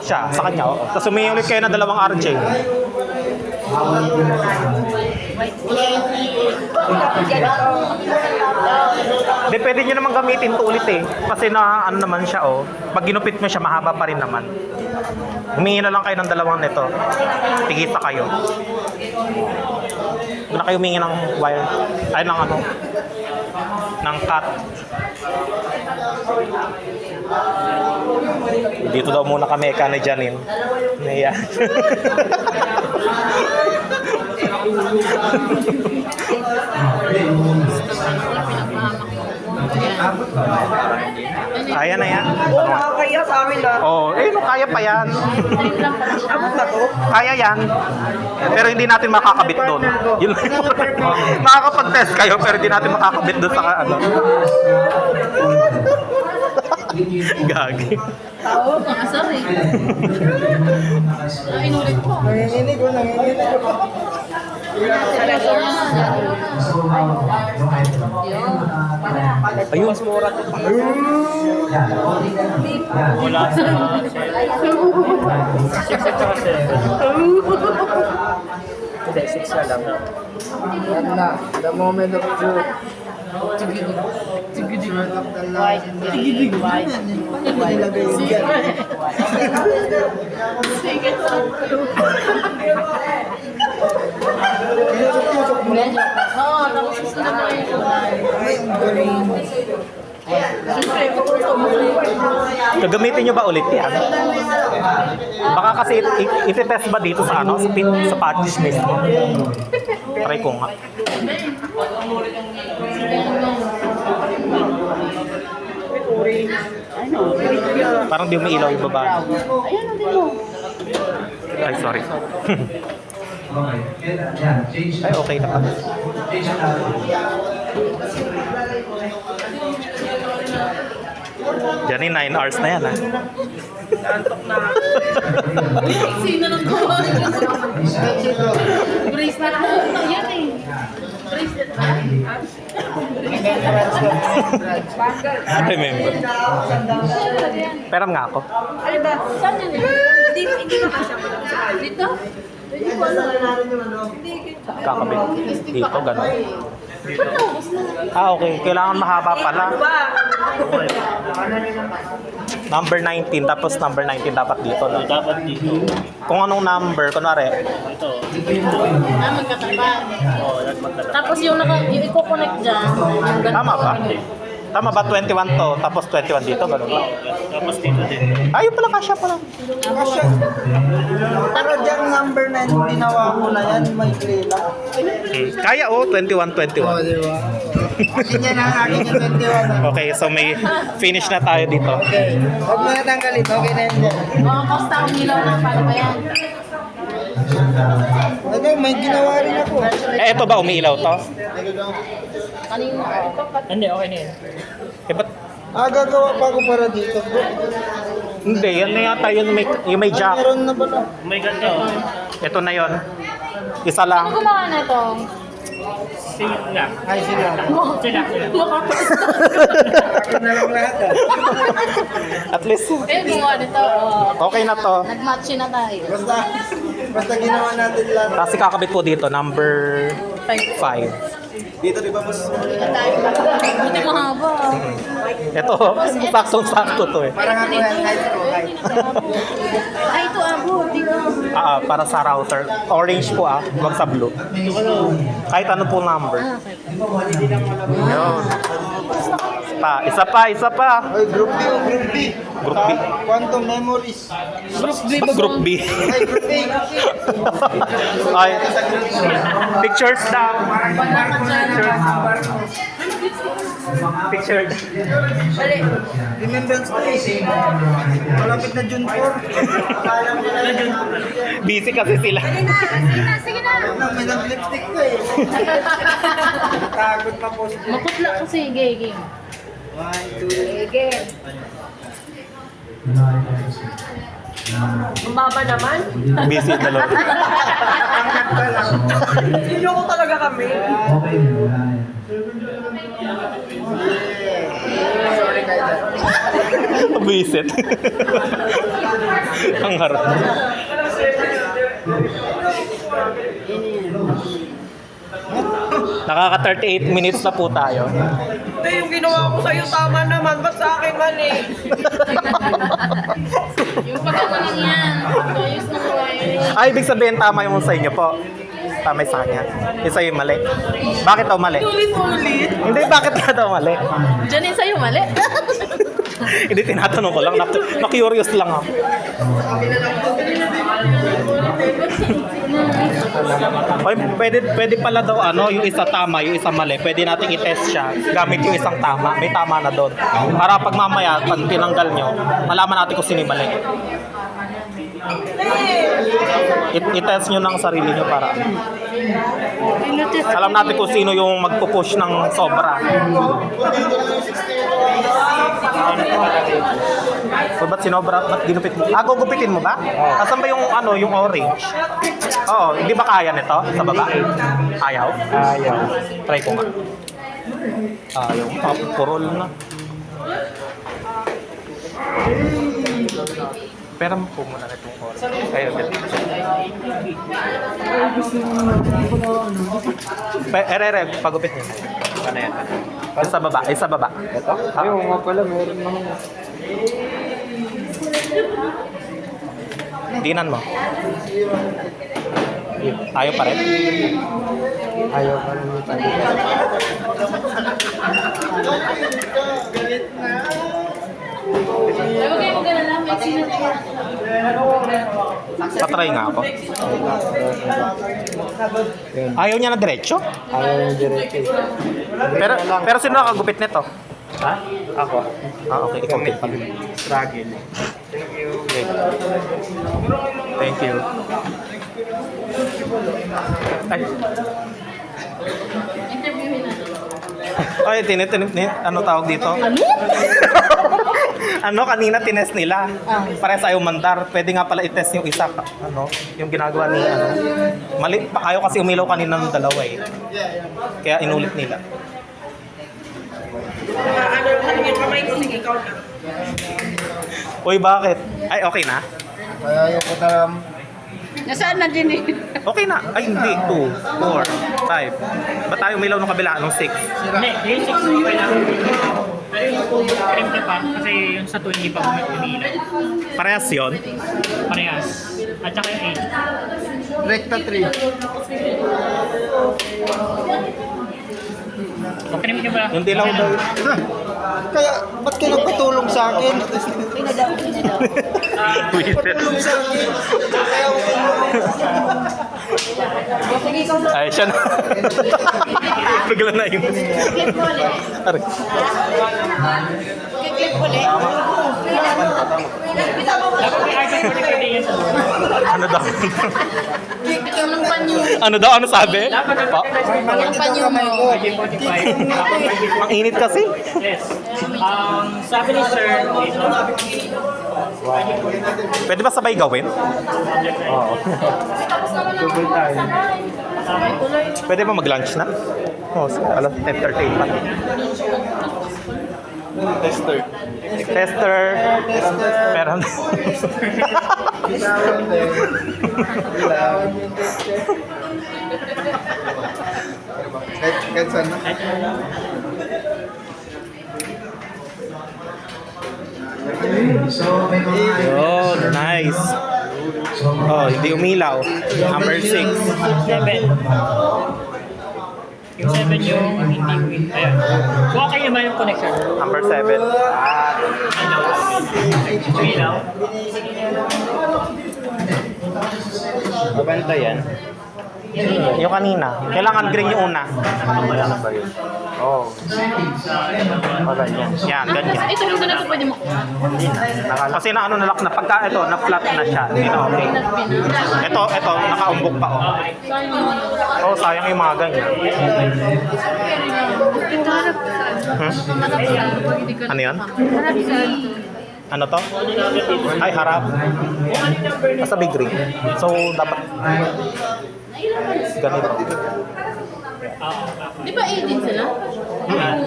Speaker 3: siya, sa kanya. Oh. Tapos humingi ulit kayo ng dalawang RJ. Hindi, pwede nyo naman gamitin ito ulit eh. Kasi na ano naman siya oh. Pag ginupit mo siya, mahaba pa rin naman. Humingi na lang kayo ng dalawang nito. Tigisa kayo. Huwag na kayo humingi ng wire. Ay, ng ano. Ng cut. Dito daw muna kami eka ni Janine. Naya. Kaya na yan.
Speaker 4: Oo, makakaya sa amin lang.
Speaker 3: Oh, no, kaya pa yan.
Speaker 4: Abot na to.
Speaker 3: Kaya yan. Pero hindi natin makakabit doon. Yun lang yung makakapag-test kayo pero hindi natin makakabit doon sa ano. Gagi.
Speaker 7: Tao, nakasar eh. Inulit ko.
Speaker 4: Nanginginig ko, nanginginig ko.
Speaker 3: Ayun.
Speaker 5: Wala sa 6 at saka 7. Hindi, 6 na lang.
Speaker 4: Yan na, the moment of truth.
Speaker 7: Oo, tapos susunod na yung
Speaker 3: Gagamitin nyo ba ulit yan? Baka kasi iti-test ba dito sa ano? Sa patches mismo? Try ko nga. Parang di umiilaw yung baba. Ay, sorry. Ay, okay na pa. Diyan 9 hours na yan, ha?
Speaker 7: sino nang gawa? Bracelet mo. Yan eh. Bracelet ba?
Speaker 3: Remember. Peram nga ako.
Speaker 4: Ano ba?
Speaker 7: Saan yun eh?
Speaker 4: Hindi ka kasya mo lang sa kanya.
Speaker 7: Dito? Hindi ko alam.
Speaker 3: Kakabit. Dito, gano'n.
Speaker 7: Ba't naubos na?
Speaker 3: Okay. Kailangan mahaba pala. Number 19, tapos number 19 dapat dito. No?
Speaker 5: Dapat dito.
Speaker 3: Kung anong number, kunwari,
Speaker 5: Ito.
Speaker 7: Magkatapat.
Speaker 5: Oo, nagmagkala.
Speaker 7: Tapos yung i-connect dyan. yung ganito.
Speaker 3: tama ba? Tama ba 21 to, tapos 21 dito, gano'n ba?
Speaker 5: Tapos dito din.
Speaker 3: Ayun pala, kasya pala.
Speaker 4: Pero dyan number 9 ginawa mo na yan, may trailer.
Speaker 3: Kaya 21.
Speaker 4: di ba? Akin yan ang akin yung 21.
Speaker 3: Okay, so may finish na tayo dito.
Speaker 4: Okay. Huwag mo na tanggalin, okay na yun dyan.
Speaker 7: Mga costa ang ilaw na. Paano ba yan?
Speaker 4: Ano, may ginawa rin ako.
Speaker 3: Eh, ito ba umiilaw to?
Speaker 7: Kanina.
Speaker 5: Hindi, okay na yun.
Speaker 3: Eh, ba't?
Speaker 4: Gagawa pa ako para dito, bro.
Speaker 3: Hindi, yan na yata yung may jack.
Speaker 4: Meron na pala.
Speaker 5: Oh my God, no.
Speaker 3: Ito na yon. Isa lang.
Speaker 7: Ano gumawa na ito?
Speaker 5: Sige lang.
Speaker 4: Ay, sila.
Speaker 5: Sila.
Speaker 4: Ako na lang lahat,
Speaker 3: At least,
Speaker 7: Eh, gumawa nito.
Speaker 3: okay na to.
Speaker 7: Nag-match na tayo.
Speaker 4: Basta ginawa natin lahat.
Speaker 3: Tapos kakabit po dito, number 5.
Speaker 4: Dito, di ba, boss?
Speaker 7: Buti mahaba.
Speaker 3: Ito, saktong-sakto to eh.
Speaker 4: Parang ako yan, kahit ko, kahit.
Speaker 7: Ay, ito abo. Dito.
Speaker 3: Para sa router. Orange po wag sa blue. Kahit ano po number. Yun. Isa pa.
Speaker 4: Ay, group B, group B.
Speaker 3: Group B.
Speaker 4: Quantum memories.
Speaker 3: Group B.
Speaker 4: Ay, group A.
Speaker 3: Ay, pictures daw. Picture.
Speaker 4: Remembrance Day. Malapit na June 4.
Speaker 3: Busy kasi sila.
Speaker 7: Sige na.
Speaker 4: May nag-lipstick ko eh. Takot pa po.
Speaker 7: Maputla kasi. Gay.
Speaker 4: 1, 2, Bumaba naman.
Speaker 3: Busy dalawa.
Speaker 4: Niloko talaga kami. Sorry guys.
Speaker 3: Visit. Ang harap. Nakaka 38 minutes na po tayo.
Speaker 4: Ito yung ginawa ko sa'yo, tama naman. Ba't sa akin mali?
Speaker 7: Yung pagkama lang yan. Ayos na wiring.
Speaker 3: Ay, ibig sabihin tama yung sa inyo po. Tama yung sa kanya. Isa yung mali. Bakit daw mali?
Speaker 4: Ulit-ulit.
Speaker 3: Hindi, bakit na daw mali?
Speaker 7: Diyan yung sa'yo mali.
Speaker 3: Hindi, tinatanong ko lang. Na-curious lang ako. Oy, pwede pala daw ano, yung isa tama, yung isa mali. Pwede nating i-test siya gamit yung isang tama. May tama na doon. Para pag mamaya, pag tinanggal nyo, malaman natin kung sino yung mali. I-test nyo ng sarili nyo para alam natin kung sino yung magpupush ng sobra. So ba't sinobra? Ba't ginupit mo? Gugupitin mo ba? Asan ba yung ano, yung orange? Oo, hindi ba kaya nito sa baba? Ayaw? Ayaw. Try ko nga. Ayaw. Purol na. Pero po muna na itong orange. Ayaw dito. Pagupit niya. Ano yan? Sa baba. Sa baba. Ito?
Speaker 8: Ayaw nga pala, meron naman.
Speaker 3: Tingnan mo. Ayaw pa rin?
Speaker 8: Ayaw pa rin yung tali.
Speaker 3: Patry nga ako. Ayaw niya na diretso?
Speaker 8: Ayaw yung diretso.
Speaker 3: Pero sino nakagupit nito?
Speaker 8: Ha? Ako.
Speaker 3: Okay. Ikaw din pala.
Speaker 8: Struggle.
Speaker 3: Thank you. Ay. Ay, ano tawag dito? Ano, kanina tinest nila. Pares ayaw mandar. Pwede nga pala i-test yung isa. Ano, yung ginagawa ni ano. Mali, ayaw kasi umilaw kanina ng dalawa eh. Kaya inulit nila.
Speaker 4: Ano yung kamay ko? Sige, ikaw na.
Speaker 3: Uy, bakit? Ay, okay na?
Speaker 8: Kaya ayaw ko na
Speaker 7: Nasaan na din eh?
Speaker 3: Okay na. Ay, hindi. 2, 4, 5. Ba't tayo umilaw ng kabila? Anong 6?
Speaker 5: Hindi, yung 6 okay lang. Pero yung cream ka pa, kasi yung sa 2 hindi pa umiilaw.
Speaker 3: Parehas yun?
Speaker 5: Parehas. At saka yung 8.
Speaker 8: Recta 3.
Speaker 5: So, cream ka ba?
Speaker 3: Yung dilaw daw.
Speaker 8: Kaya, ba't ka nagpatulong sa akin?
Speaker 3: Twitter. Ay, siya na. Bigla na yun. Aray.
Speaker 5: Dapat may item for the day sa
Speaker 3: Ano daw?
Speaker 7: Yung panyo.
Speaker 3: Ano daw? Ano sabi? Pa?
Speaker 7: Yung panyo mo.
Speaker 3: Ang init kasi.
Speaker 5: Yes. Sabi ni Sir,
Speaker 3: Pwede ba sabay gawin?
Speaker 8: Double time.
Speaker 3: Pwede ba mag-lunch na? Oh, alam, entertain pa. Tester. Meron.
Speaker 8: Kahit saan na?
Speaker 2: So, may mga
Speaker 3: Yun, nice. Oh, hindi umilaw. Number 6.
Speaker 5: 7. Yung 7 yung hindi ayan. So, okay naman yung connection.
Speaker 3: Number 7.
Speaker 5: Umilaw.
Speaker 8: Mabanta yan.
Speaker 3: Yung kanina. Kailangan green yung una.
Speaker 8: Ano ba yun? Oo. Maganyan.
Speaker 3: Yan, ganyan.
Speaker 7: Ito lang talaga pwede mo.
Speaker 3: Kasi na ano nalak na pagka ito, na flat na siya. Hindi na okay. Ito, nakaumbok pa oh. Oh, sayang yung mga ganyan.
Speaker 7: Ito harap
Speaker 3: Ano yan?
Speaker 7: harap sa
Speaker 3: Ano to? Ay, harap. Sabi green. So, dapat ganito.
Speaker 7: Di ba 18 sila?
Speaker 3: Yan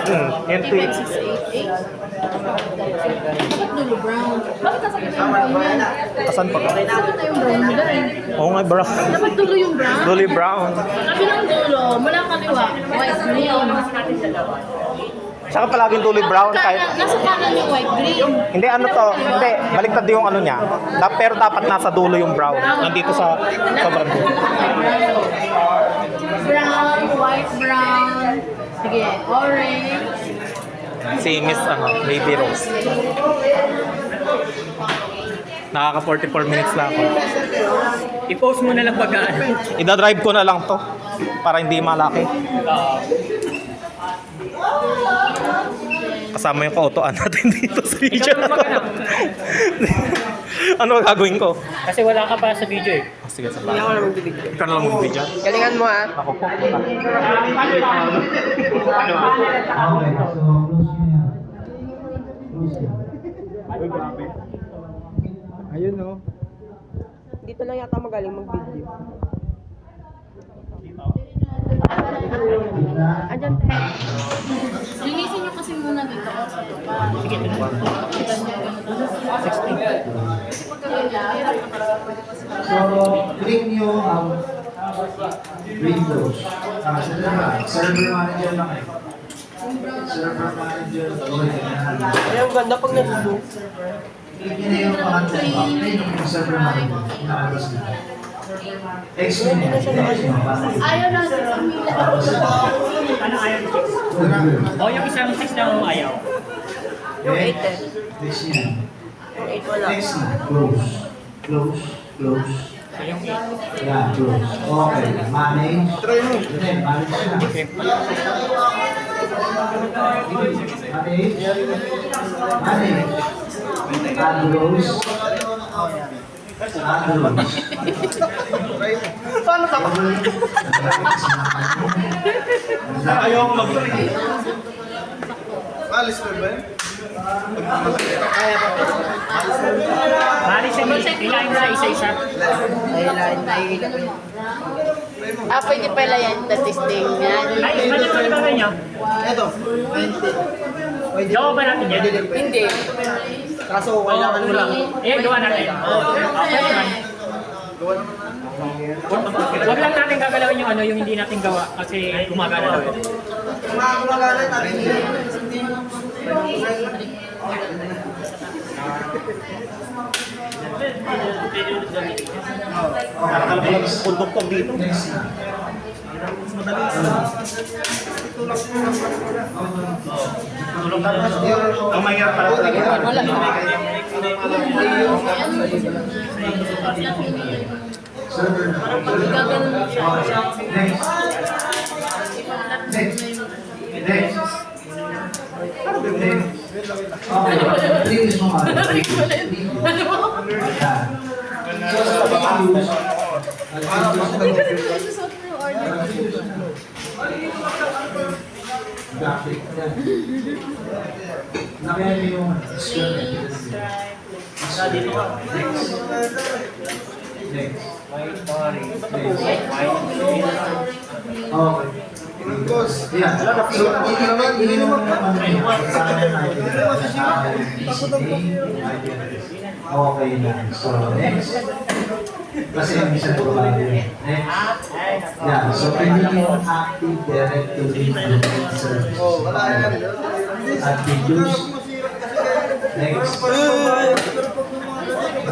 Speaker 3: to.
Speaker 7: 688. Bakit dulo brown? Bakit nasa gitna yung brown?
Speaker 3: Asan pa?
Speaker 7: Nasa gitna yung brown mo dahil.
Speaker 3: Oo nga, brown.
Speaker 7: Dapat dulo yung brown?
Speaker 3: Dolly Brown.
Speaker 7: Sabi ng dulo, mula kaliwa, white green.
Speaker 3: Tsaka palaging Dolly Brown kahit...
Speaker 7: Nasa kanan yung white green.
Speaker 3: Hindi, ano to? Hindi, baliktad yung ano niya. Pero dapat nasa dulo yung brown. Nandito sa sobrang dulo.
Speaker 7: Brown, white brown. Sige, orange.
Speaker 3: Si Miss Baby Rose. Nakaka 44 minutes na ako.
Speaker 5: I-post mo na lang pag
Speaker 3: Ida-drive ko na lang to para hindi malaki. Kasama yung kautuan natin dito sa video. Ano gagawin ko?
Speaker 5: Kasi wala ka pa sa video eh.
Speaker 3: Sige, sa
Speaker 8: Hindi ako na magbibigay.
Speaker 3: Ikaw na lang mag-video.
Speaker 8: Galingan mo ha.
Speaker 3: Ako po.
Speaker 2: Okay, so close nyo yan. Close yan. Ayun no.
Speaker 8: Dito lang yata magaling mag-video.
Speaker 7: Andyan tayo. Linisin nyo kasi muna dito. Sige,
Speaker 2: So, click nyo ang Windows. Server manager lang eh. Server manager.
Speaker 8: Ay, ang ganda pag nag-zoom.
Speaker 2: Click nyo na yung pangatlo. Ayun yung server manager. Nakalabas na. X-Men yan.
Speaker 7: ayaw na sa pamilya.
Speaker 5: Ano ayaw? O yung isang 6 na ayaw.
Speaker 8: Yung 8 eh.
Speaker 2: Next yan.
Speaker 8: Yung 8 wala.
Speaker 2: Next na. Close. Close. Close.
Speaker 5: So yung 8.
Speaker 2: Yeah, close. Okay. Manage. Then, manage na. Manage. Manage. Andros. Andros. Paano ka?
Speaker 3: Ayaw ko mag-drive.
Speaker 5: Bali sa ilahin sa isa-isa.
Speaker 7: Pwede pala yan, testing yan.
Speaker 5: Ay, ano ba ba niyo?
Speaker 8: Ito.
Speaker 5: Gawa ba natin yan?
Speaker 7: Hindi.
Speaker 8: Kaso kailangan mo lang.
Speaker 5: Eh, gawa natin. Okay naman. Wag lang natin gagalawin yung ano, yung hindi natin gawa kasi gumagana daw eh.
Speaker 3: Pundok-tog dito.
Speaker 2: Next na.
Speaker 3: Ang mahirap para talaga.
Speaker 2: Server manager. Next. Next. Next. Okay. Please mo nga. So, sa pag-use, graphic. Nakaya niyo yung screen. Next. Okay. Yeah. So, hindi naman okay na. So, next. Kasi yung isa po ba yun? Next. Yeah. So, pwede yung active directory improvement service. Active use. Next.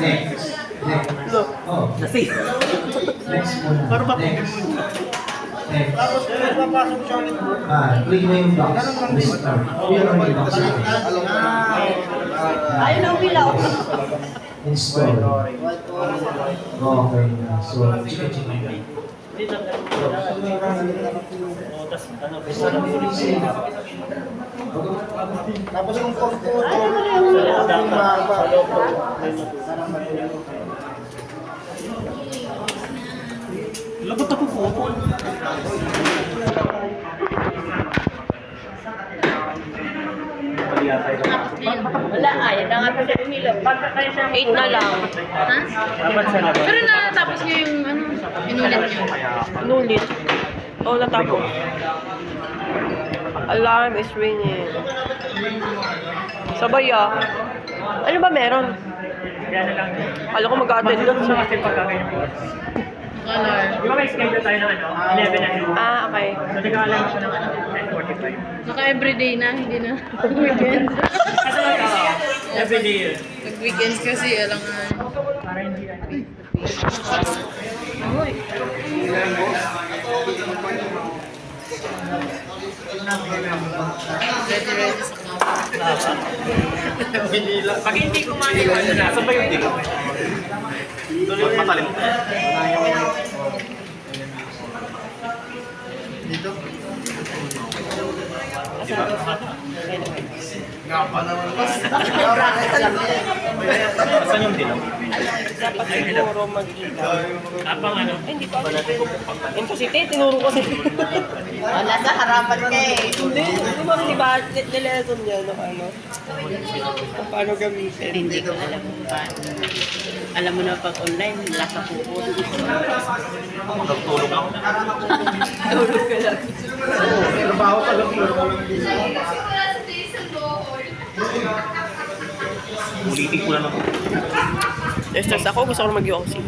Speaker 2: Next. Next. Oh. Next muna. Next. Next. Click mo yung box. Restart. Yun ang yung box.
Speaker 7: Ayaw na umilaw.
Speaker 2: Install. Okay na. So, check. Tapos yung computer.
Speaker 3: Lagot ako po.
Speaker 7: Wala, ayaw na nga pa umilaw. 8 na lang. Ha? Pero natapos niyo yung ano, inulit niyo.
Speaker 8: Nulit. Oo, natapos. Alarm is ringing. Sabay ah. Ano ba meron?
Speaker 5: Yan na lang.
Speaker 8: Kala ko mag-attend doon.
Speaker 5: So kasi pagkagayon po.
Speaker 7: Color.
Speaker 5: Di ba may schedule tayo ng ano? 11 na yun.
Speaker 8: Ah, okay.
Speaker 5: So nag-aalam ako ng ano? 10:45.
Speaker 7: Saka everyday na, hindi na weekends.
Speaker 5: Kasi everyday yun.
Speaker 7: Pag-weekends kasi, alangan.
Speaker 5: Para hindi na.
Speaker 7: Uy. Ready sa camera.
Speaker 5: Pag hindi kumain, ano na? Sabay yung
Speaker 3: Huwag matalim. Saan yung dilaw?
Speaker 4: Siguro mag-ilaw.
Speaker 5: Apang ano?
Speaker 4: Hindi pa. Imposible, tinuro ko si... Wala sa harapan ka eh. Hindi, di ba, nilesson niya no, ano? Kung paano gamitin. Hindi ko alam kung paano. Alam mo na pag online, wala ka pupos.
Speaker 3: Tulog lang.
Speaker 4: Tulog ka lang.
Speaker 2: Trabaho pa lang.
Speaker 3: Ulitin ko na lang.
Speaker 4: Stress ako, gusto ko na mag-yosi.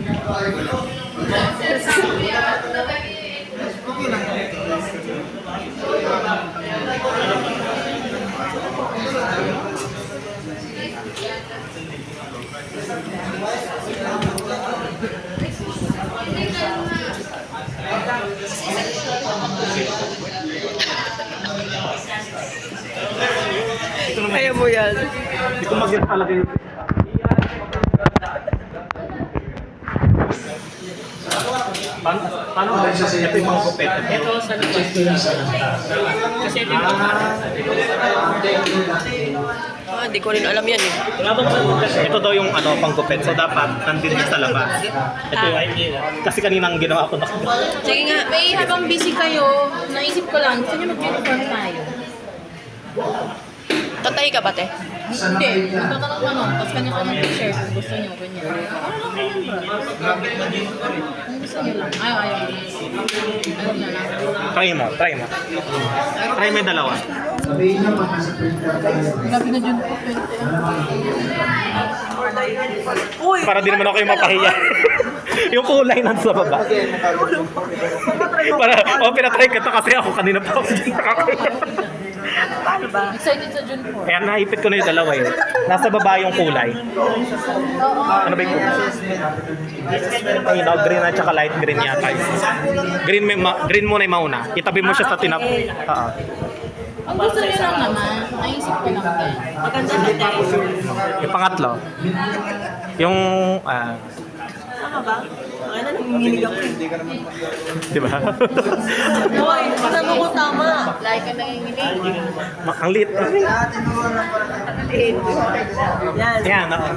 Speaker 4: Kaya mo yan.
Speaker 3: Hindi ko mag-get talaga yun. Paano ba siya? Ito yung mga kupet.
Speaker 5: Ito sa labas. Kasi ito yung
Speaker 4: Hindi ko rin alam yan eh.
Speaker 3: Ito daw yung ano, panggupit. So dapat nandito sa labas. Ito yung kasi kaninang ginawa ko na.
Speaker 4: Sige nga.
Speaker 7: May habang busy kayo, naisip ko lang, gusto niyo mag-uniform tayo?
Speaker 4: Tatay ka ba, te?
Speaker 7: Hindi, magkakaroon ano, tapos kanya-kanya t-shirt kung gusto niyo, ganyan. Kung gusto niyo lang. Ayaw. Ayaw na lang.
Speaker 3: Try mo. Try mo yung dalawa.
Speaker 2: Sabihin niyo pag nasa printer tayo.
Speaker 7: Grabe na dyan po,
Speaker 3: Para di naman ako yung mapahiya. Yung kulay nasa baba. Pinatry ka to kasi ako kanina pa ako nakakahiya.
Speaker 7: excited sa June 4.
Speaker 3: Kaya naipit ko na yung dalawa eh. Nasa baba yung kulay. Ano ba yung kulay? Ayun, green at saka light green yata yun. Green muna yung mauna. Itabi mo siya sa tinap.
Speaker 7: Ang gusto niyo lang naman, naisip ko lang din.
Speaker 4: Maganda na tayo.
Speaker 3: Yung pangatlo. Yung...
Speaker 4: Tama ba? Ano nang nanginginig ako?
Speaker 3: di ba?
Speaker 4: Hoy, paano ko tama?
Speaker 7: Like ka nanginginig.
Speaker 3: Ang lit.
Speaker 4: Yan.
Speaker 3: Yan, oo.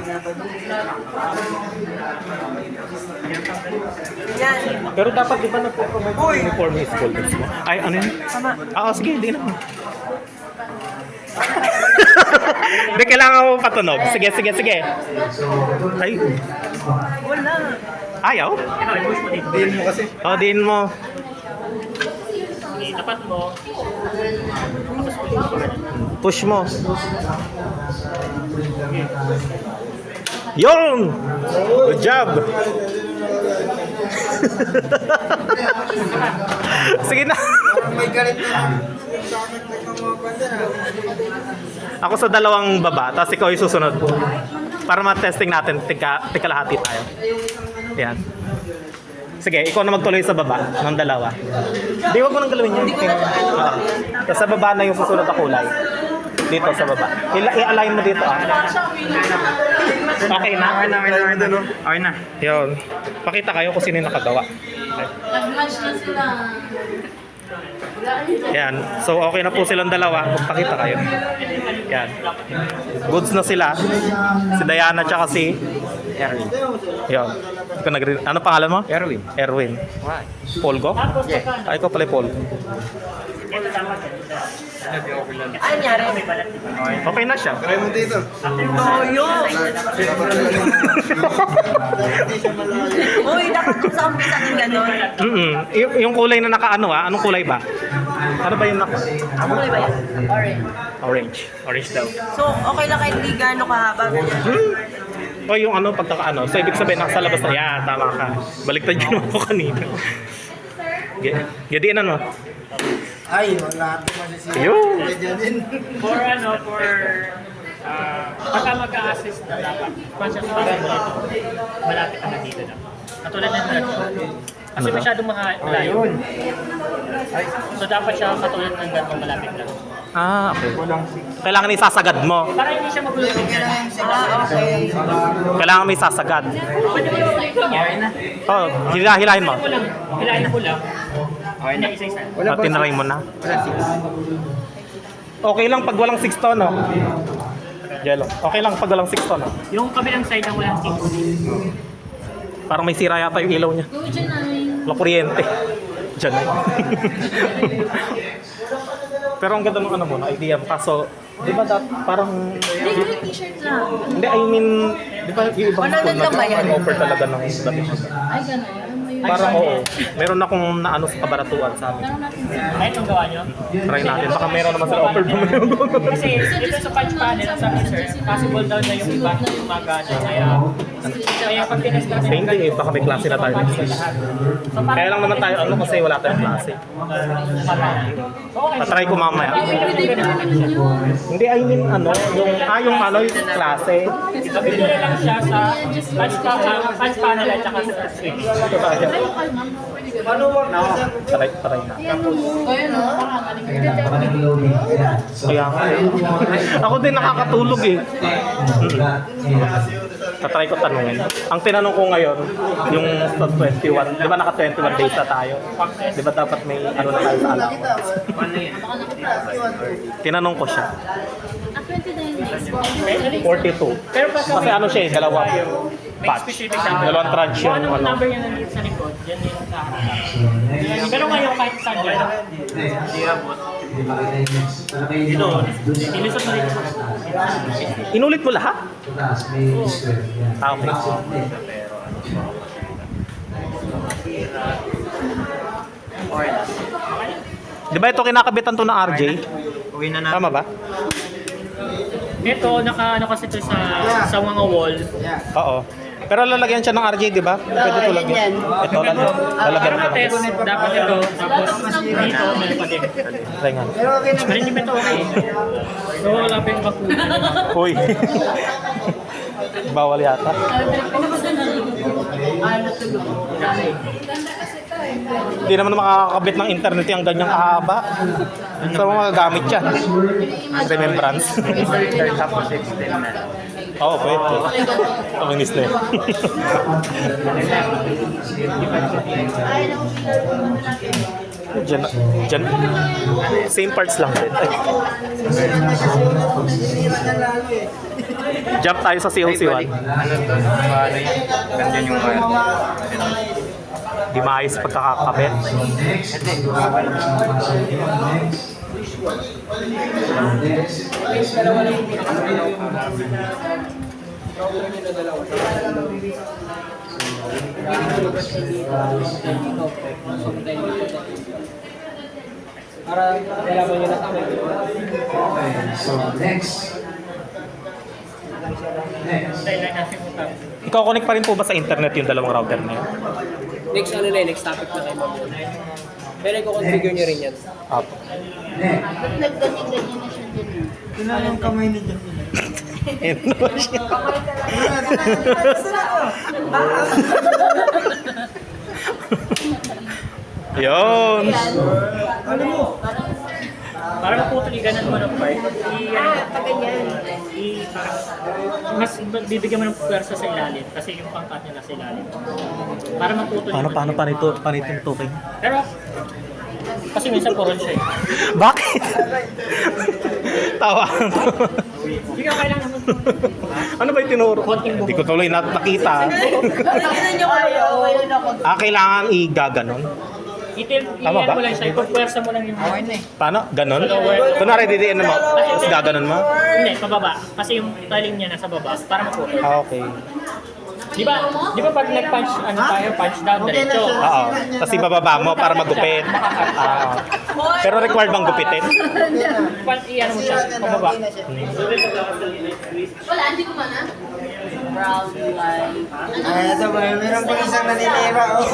Speaker 4: Yan.
Speaker 3: Pero dapat di ba nagpo-provide ng uniform yung school mismo? Ay, ano yun?
Speaker 4: Tama.
Speaker 3: Oo, sige, hindi naman. Hindi, kailangan mo patunog. Sige. Ay,
Speaker 4: Wala.
Speaker 3: ayaw?
Speaker 2: Diin mo kasi.
Speaker 3: O, diin mo.
Speaker 5: tapat mo.
Speaker 3: Push mo. Yun! Good job! Sige na.
Speaker 2: May galit na.
Speaker 3: Ako sa dalawang baba, tapos ikaw yung susunod. Para ma-testing natin, tika-lahati tayo. Yan. Sige, ikaw na magtuloy sa baba ng dalawa. Di, wag mo nang galawin yun. Tapos sa baba na yung susunod na kulay. Dito sa baba. I-align mo dito. Okay na?
Speaker 6: Okay na.
Speaker 3: Yun. Pakita kayo kung sino yung nakagawa.
Speaker 7: Nag-match na sila.
Speaker 3: Yan. So, okay na po silang dalawa. Pakita kayo. Yan. Goods na sila. Si Diana tsaka si
Speaker 6: Erwin.
Speaker 3: Yun. Ano pangalan mo?
Speaker 6: Erwin.
Speaker 3: Erwin.
Speaker 6: Why?
Speaker 3: Polgo? Ay, ikaw pala Polgo.
Speaker 4: Ano nangyari?
Speaker 3: Okay na siya.
Speaker 2: Try mo dito.
Speaker 4: Toyo! Uy, dapat kung saan sa akin gano'n.
Speaker 3: Yung kulay na nakaano anong kulay ba? Ano ba yung naka?
Speaker 4: Ang kulay ba yan?
Speaker 3: Orange. Orange daw.
Speaker 4: So, okay lang kahit hindi gano'n kahaba.
Speaker 3: O yung ano, pagkakaano. So, ibig sabihin, nasa labas na. Yeah, tama ka. Baliktad yun ako kanina. Gadiinan mo.
Speaker 2: Ay, lahat masisira.
Speaker 3: Yun.
Speaker 5: For pagka mag-a-assist na dapat, conscious pa rin dito, malapit na dito na. Katulad na natin. Kasi masyadong malayo. So dapat siya katulad ng gano'ng malapit lang.
Speaker 3: Ah, okay. Kailangan isasagad mo.
Speaker 5: Para hindi siya magulupin yan.
Speaker 3: Kailangan may sasagad.
Speaker 5: Pwede mo lang ulitin yan.
Speaker 3: Oh, hilahin mo.
Speaker 5: Hilahin mo lang. Okay na, isa-isa.
Speaker 3: Tinry mo na. Okay lang pag walang 6 to, no? Jello. Okay lang pag walang 6 to, no?
Speaker 5: Yung kabilang side ng walang 6.
Speaker 3: Parang may sira yata yung ilaw niya.
Speaker 7: Go dyan ay.
Speaker 3: Wala kuryente. Diyan na. Pero ang ganda ng ano mo, na idea mo. Kaso, di ba parang...
Speaker 7: Hindi, ko yung t-shirt lang.
Speaker 3: Hindi, I mean, di ba yung ibang school nag-offer talaga ng damit?
Speaker 7: Ay, gano'n. Ano mo yun?
Speaker 3: Parang oo. Meron akong naano sa kabaratuan sa amin.
Speaker 7: Tanong natin sa...
Speaker 5: Ay, itong gawa nyo?
Speaker 3: Try natin. Baka meron naman sila offer mo.
Speaker 5: Kasi dito sa punch panel, sabi sir, possible daw na yung iba gumagana. Kaya pag tinest natin,
Speaker 3: Hindi eh, baka may klase na tayo. Kaya lang naman tayo, ano kasi wala tayong klase. Patry ko mamaya. Hindi, I mean, ano, yung ano, yung klase.
Speaker 5: Bibili lang siya sa punch panel at saka sa switch.
Speaker 3: Try na.
Speaker 7: Ayun o,
Speaker 2: Parang loading. Ayan. So,
Speaker 3: Kaya nga eh. Ako din nakakatulog eh. Tatry ko tanungin. Ang tinanong ko ngayon, yung sa 21, di ba naka 21 days na tayo? Di ba dapat may ano na tayo sa allowance? Tinanong ko siya.
Speaker 7: 29 days.
Speaker 3: 42.
Speaker 5: Pero pag
Speaker 3: Kasi ano siya eh, dalawang
Speaker 5: may
Speaker 3: batch.
Speaker 5: specific number.
Speaker 3: Dalawang tranche
Speaker 5: Kung
Speaker 3: yung
Speaker 5: ano
Speaker 3: ano.
Speaker 5: number yung nandito sa likod, yan yung sa harap. Pero ngayon kahit saan yan, dito, ilusot mo dito.
Speaker 3: Inulit mo lahat?
Speaker 2: taas, may square. Yan.
Speaker 3: Ah, okay. Di ba ito kinakabitan to ng RJ? Tama ba?
Speaker 5: Ito, naka ano kasi ito sa mga wall.
Speaker 3: Oo. Pero lalagyan siya ng RJ, di ba? Pwede ito lagyan. Ito lang. Lalagyan
Speaker 5: Pero
Speaker 3: ko na.
Speaker 5: matest, dapat ito, tapos dito, meron pa din.
Speaker 3: Try nga.
Speaker 5: Pero hindi ba ito okay? So wala pa yung bakuna.
Speaker 3: Uy. Bawal yata. Hindi naman makakakabit ng internet yung ganyang kahaba. Saan mo magagamit yan? Remembrance.
Speaker 6: Tapos extend na.
Speaker 3: Oo, pwede. Kaminis na yun. Diyan, diyan. Same parts lang din. Ay. Jump tayo sa COC1.
Speaker 6: Ano to? Paano yun? Ganyan yung wire.
Speaker 3: Di maayos pagkakakabit.
Speaker 8: Para kailangan nyo na kami.
Speaker 2: Okay, so next. Next.
Speaker 3: Ikaw connect pa rin po ba sa internet yung dalawang router na yun?
Speaker 8: Next ano na next topic na kayo mag-uwi. Pero i-configure nyo rin yan.
Speaker 3: Apo.
Speaker 2: Next.
Speaker 7: Nagganyan-ganyan na siya dyan.
Speaker 3: Ayun naman siya. Yun.
Speaker 5: Para maputuligan mo ng part, mas bibigyan mo ng pwersa sa ilalim kasi yung pangkat niya nasa ilalim. Para maputuligan.
Speaker 3: Paano itong tuking?
Speaker 5: Pero, kasi minsan poron siya eh.
Speaker 3: Bakit? Tawa.
Speaker 5: Hindi ka kailangan naman.
Speaker 3: Ano ba yung tinuro? Hindi ko tuloy nakita. Kailangan i-gaganon. Tama ba?
Speaker 5: Mo lang siya, ipagpwersa mo lang yung...
Speaker 3: Paano? Ganon? Kunwari, didiin mo. Tapos gaganon mo?
Speaker 5: Hindi, pababa. Kasi yung talim niya nasa baba para maputol.
Speaker 3: Okay.
Speaker 5: Di ba pag nag-punch, tayo, punch down, diretso.
Speaker 3: Oo. Tapos ibababa mo para magupit. Pero required bang gupitin?
Speaker 5: Iyan mo siya, pababa.
Speaker 7: Wala, hindi ko man ah. Brown, white.
Speaker 9: Ay, ito ba? Meron pa isang naninira, oh.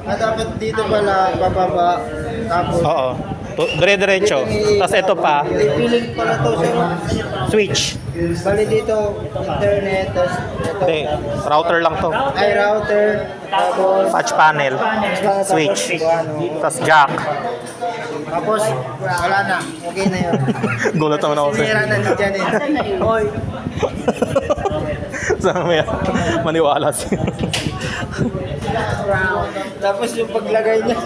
Speaker 9: Dapat dito pala, bababa. Tapos,
Speaker 3: Oo. Dire-diretso. Tapos ito pa,
Speaker 9: piling pala to sa
Speaker 3: switch.
Speaker 9: Bali dito, internet, tapos ito.
Speaker 3: Hindi, router lang to.
Speaker 9: Ay, router. Tapos,
Speaker 3: Touch panel, switch, tas jack.
Speaker 9: Tapos, wala na. Okay na yun.
Speaker 3: Gulat naman ako sa'yo.
Speaker 9: Sinira na ni Janet. Hoy.
Speaker 3: Sana may maniwala siya.
Speaker 9: Tapos yung paglagay niya.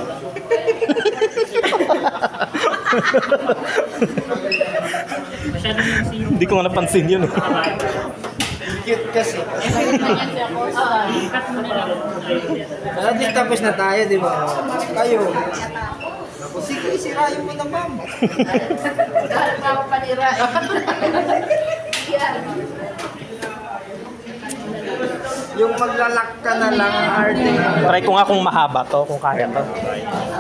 Speaker 3: Hindi ko nga napansin yun.
Speaker 9: Cute kasi. At least tapos na tayo, di ba? Kayo. Tapos sige, sirayin mo na, ma'am. Yung maglalak ka na lang ang arte mo.
Speaker 3: Try ko nga kung mahaba to, kung kaya to.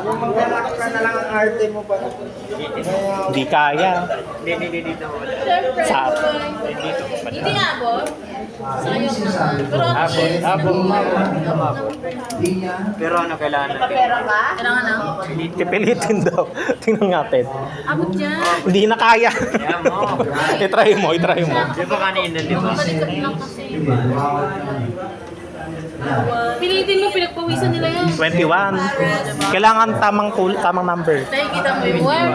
Speaker 9: Yung maglalak ka na lang ang arte mo pa. Kaya,
Speaker 3: Hindi kaya. Sa
Speaker 7: Hindi nga, Bob. Sayang naman.
Speaker 8: Pero ano kailangan natin?
Speaker 7: Kailangan na.
Speaker 3: pipilitin daw. Tingnan natin.
Speaker 7: Abot dyan.
Speaker 3: Hindi na kaya.
Speaker 8: Kaya mo.
Speaker 3: I-try mo, i-try mo.
Speaker 8: Di ba kanina, di ba?
Speaker 7: Balikat lang kasi. Pilitin mo, pinagpawisan nila yan.
Speaker 3: 21. Kailangan tamang number.
Speaker 7: Tayo kita mo yung warm.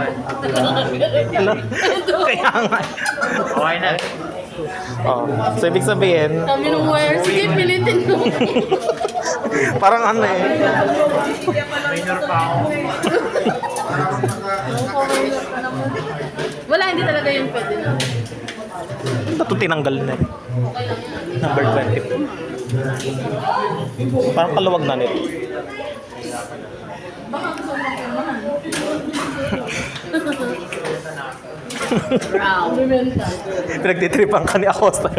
Speaker 3: Ano? Kaya nga.
Speaker 8: Okay na.
Speaker 3: Oh. So, ibig sabihin,
Speaker 7: Kami ng wire. Sige, pilitin mo.
Speaker 3: parang ano eh.
Speaker 8: Minor pa ako.
Speaker 7: Wala, hindi talaga yun pwede na.
Speaker 3: Ito tinanggal na eh. Number 20. Parang kaluwag na nito.
Speaker 7: Wow.
Speaker 3: Pinagtitripan ka ni Acosta.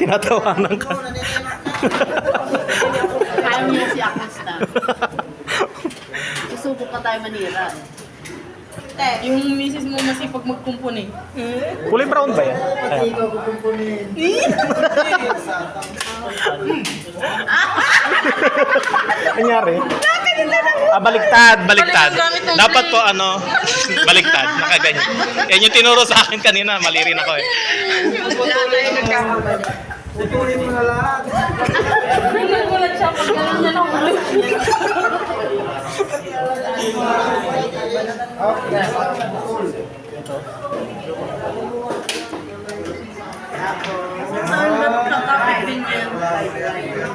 Speaker 3: Tinatawanan ka.
Speaker 7: Kaya mo yan si Acosta. Susubok ka tayo manira. Yung misis mo masipag magkumpuni.
Speaker 3: Kulay brown ba yan? Ayan. Anyari? Baliktad. Dapat po baliktad, nakaganyan. Yan yung tinuro sa akin kanina, mali rin ako eh.
Speaker 9: putulin mo na lahat.
Speaker 7: Nagulat siya pag gano'n niya ng ulo.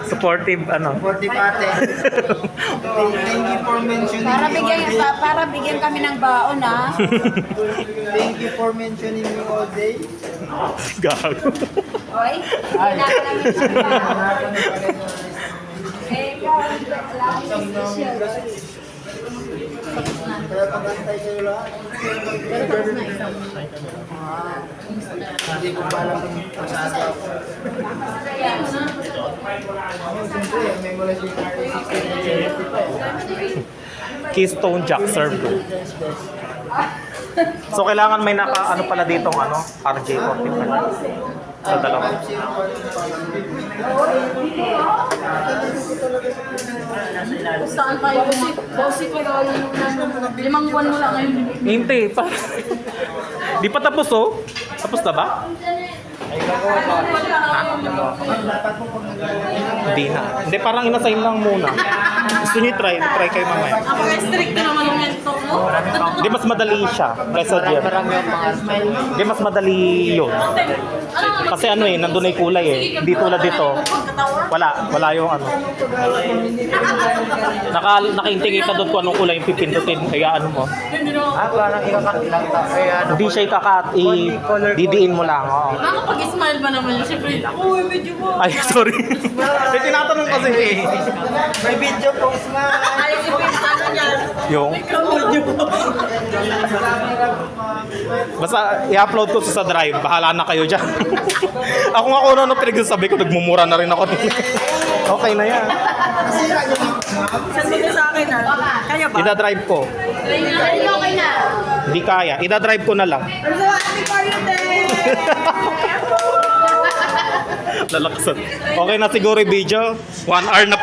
Speaker 3: Supportive,
Speaker 9: Forty pate. Thank you for mentioning me all day.
Speaker 10: Para bigyan kami ng baon, ha?
Speaker 9: Thank you for mentioning me all day.
Speaker 3: Gago.
Speaker 10: Oy, hinaka namin ng baon. Eh, ikaw,
Speaker 9: Kaya pag-antay kayo lahat. Hindi ko pa alam kung masasaw. Siyempre, may mula si
Speaker 3: Keystone Jack serve. So kailangan may pala ditong RJ45 sa dalawa.
Speaker 7: Saan tayo? Bossy ko daw yung 5 buwan mo lang ngayon.
Speaker 3: Hindi pa. Di pa tapos oh. Tapos na ba? Hindi na. Hindi, parang inassign lang muna. Gusto niyo try kayo mamaya.
Speaker 7: Napaka-strict na naman yung mentor mo.
Speaker 3: Hindi, mas madali siya kaysa Jeff. Hindi, mas madali yun. Kasi nandun na yung kulay eh. Hindi tulad dito. Wala yung naka-integrate ka doon kung anong kulay yung pipindutin. Kaya mo.
Speaker 8: Parang ikakat lang kaya
Speaker 3: Hindi siya ikakat. Didiin mo lang. Oo.
Speaker 7: Nakapag-smile ba naman yun? Siyempre, uy, medyo mo.
Speaker 3: Ay, sorry. May tinatanong kasi eh.
Speaker 9: May video post na.
Speaker 7: Ayaw ano niya.
Speaker 3: Yung? Basta i-upload ko sa drive. Bahala na kayo dyan. Ako nga kung ano pinagsasabi ko, nagmumura na rin ako. Okay na yan.
Speaker 10: Sabi ko sa akin, ha? Kaya ba?
Speaker 3: Ida-drive ko.
Speaker 7: Okay na.
Speaker 3: Hindi kaya. Ida-drive ko na lang.
Speaker 10: Happy birthday!
Speaker 3: Lalaksan. Okay na siguro yung video. 1 hour na pala.